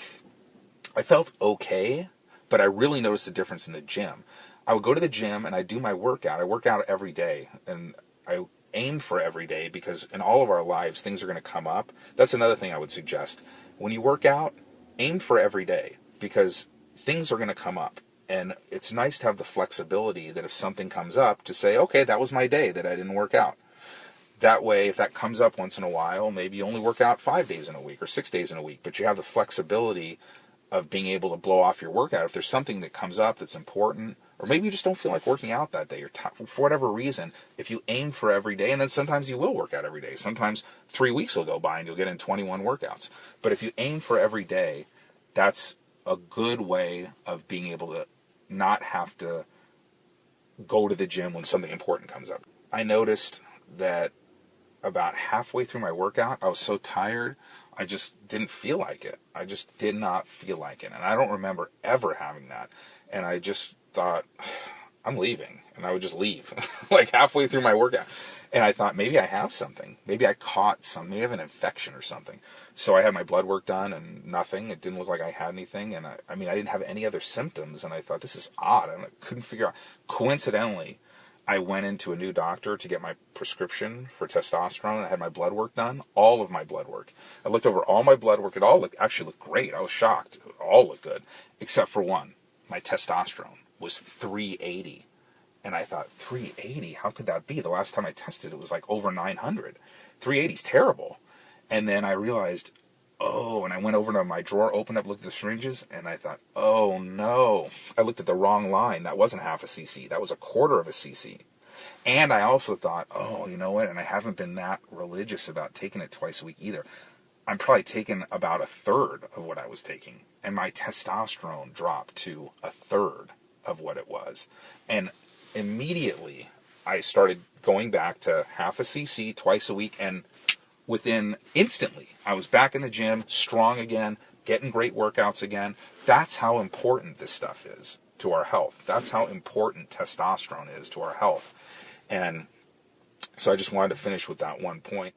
I felt okay, but I really noticed a difference in the gym. I would go to the gym, and I'd do my workout. I work out every day, and I aim for every day, because in all of our lives, things are going to come up. That's another thing I would suggest. When you work out, aim for every day, because things are going to come up. And it's nice to have the flexibility that if something comes up, to say, okay, that was my day that I didn't work out. That way, if that comes up once in a while, maybe you only work out 5 days in a week or 6 days in a week, but you have the flexibility of being able to blow off your workout. If there's something that comes up that's important, or maybe you just don't feel like working out that day, or for whatever reason, if you aim for every day, and then sometimes you will work out every day. Sometimes 3 weeks will go by and you'll get in 21 workouts. But if you aim for every day, that's a good way of being able to not have to go to the gym when something important comes up. I noticed that about halfway through my workout, I was so tired, I just didn't feel like it. I just did not feel like it. And I don't remember ever having that. And I just thought, I'm leaving. And I would just leave, like halfway through my workout. And I thought, maybe I have something. Maybe I caught something. Maybe I have an infection or something. So I had my blood work done, and nothing. It didn't look like I had anything. And I didn't have any other symptoms. And I thought, this is odd. And I couldn't figure out. Coincidentally, I went into a new doctor to get my prescription for testosterone. I had my blood work done, all of my blood work. I looked over all my blood work. It all actually looked great. I was shocked. It all looked good, except for one. My testosterone was 380. And I thought, 380? How could that be? The last time I tested, it was like over 900. 380 is terrible. And then I realized, and I went over to my drawer, opened up, looked at the syringes, and I thought, oh no, I looked at the wrong line. That wasn't half a cc. That was a quarter of a cc. And I also thought, you know what? And I haven't been that religious about taking it twice a week either. I'm probably taking about a third of what I was taking. And my testosterone dropped to a third of what it was. And immediately I started going back to half a cc twice a week, and instantly I was back in the gym, strong again, getting great workouts again. That's how important this stuff is to our health. That's how important testosterone is to our health. And so I just wanted to finish with that one point.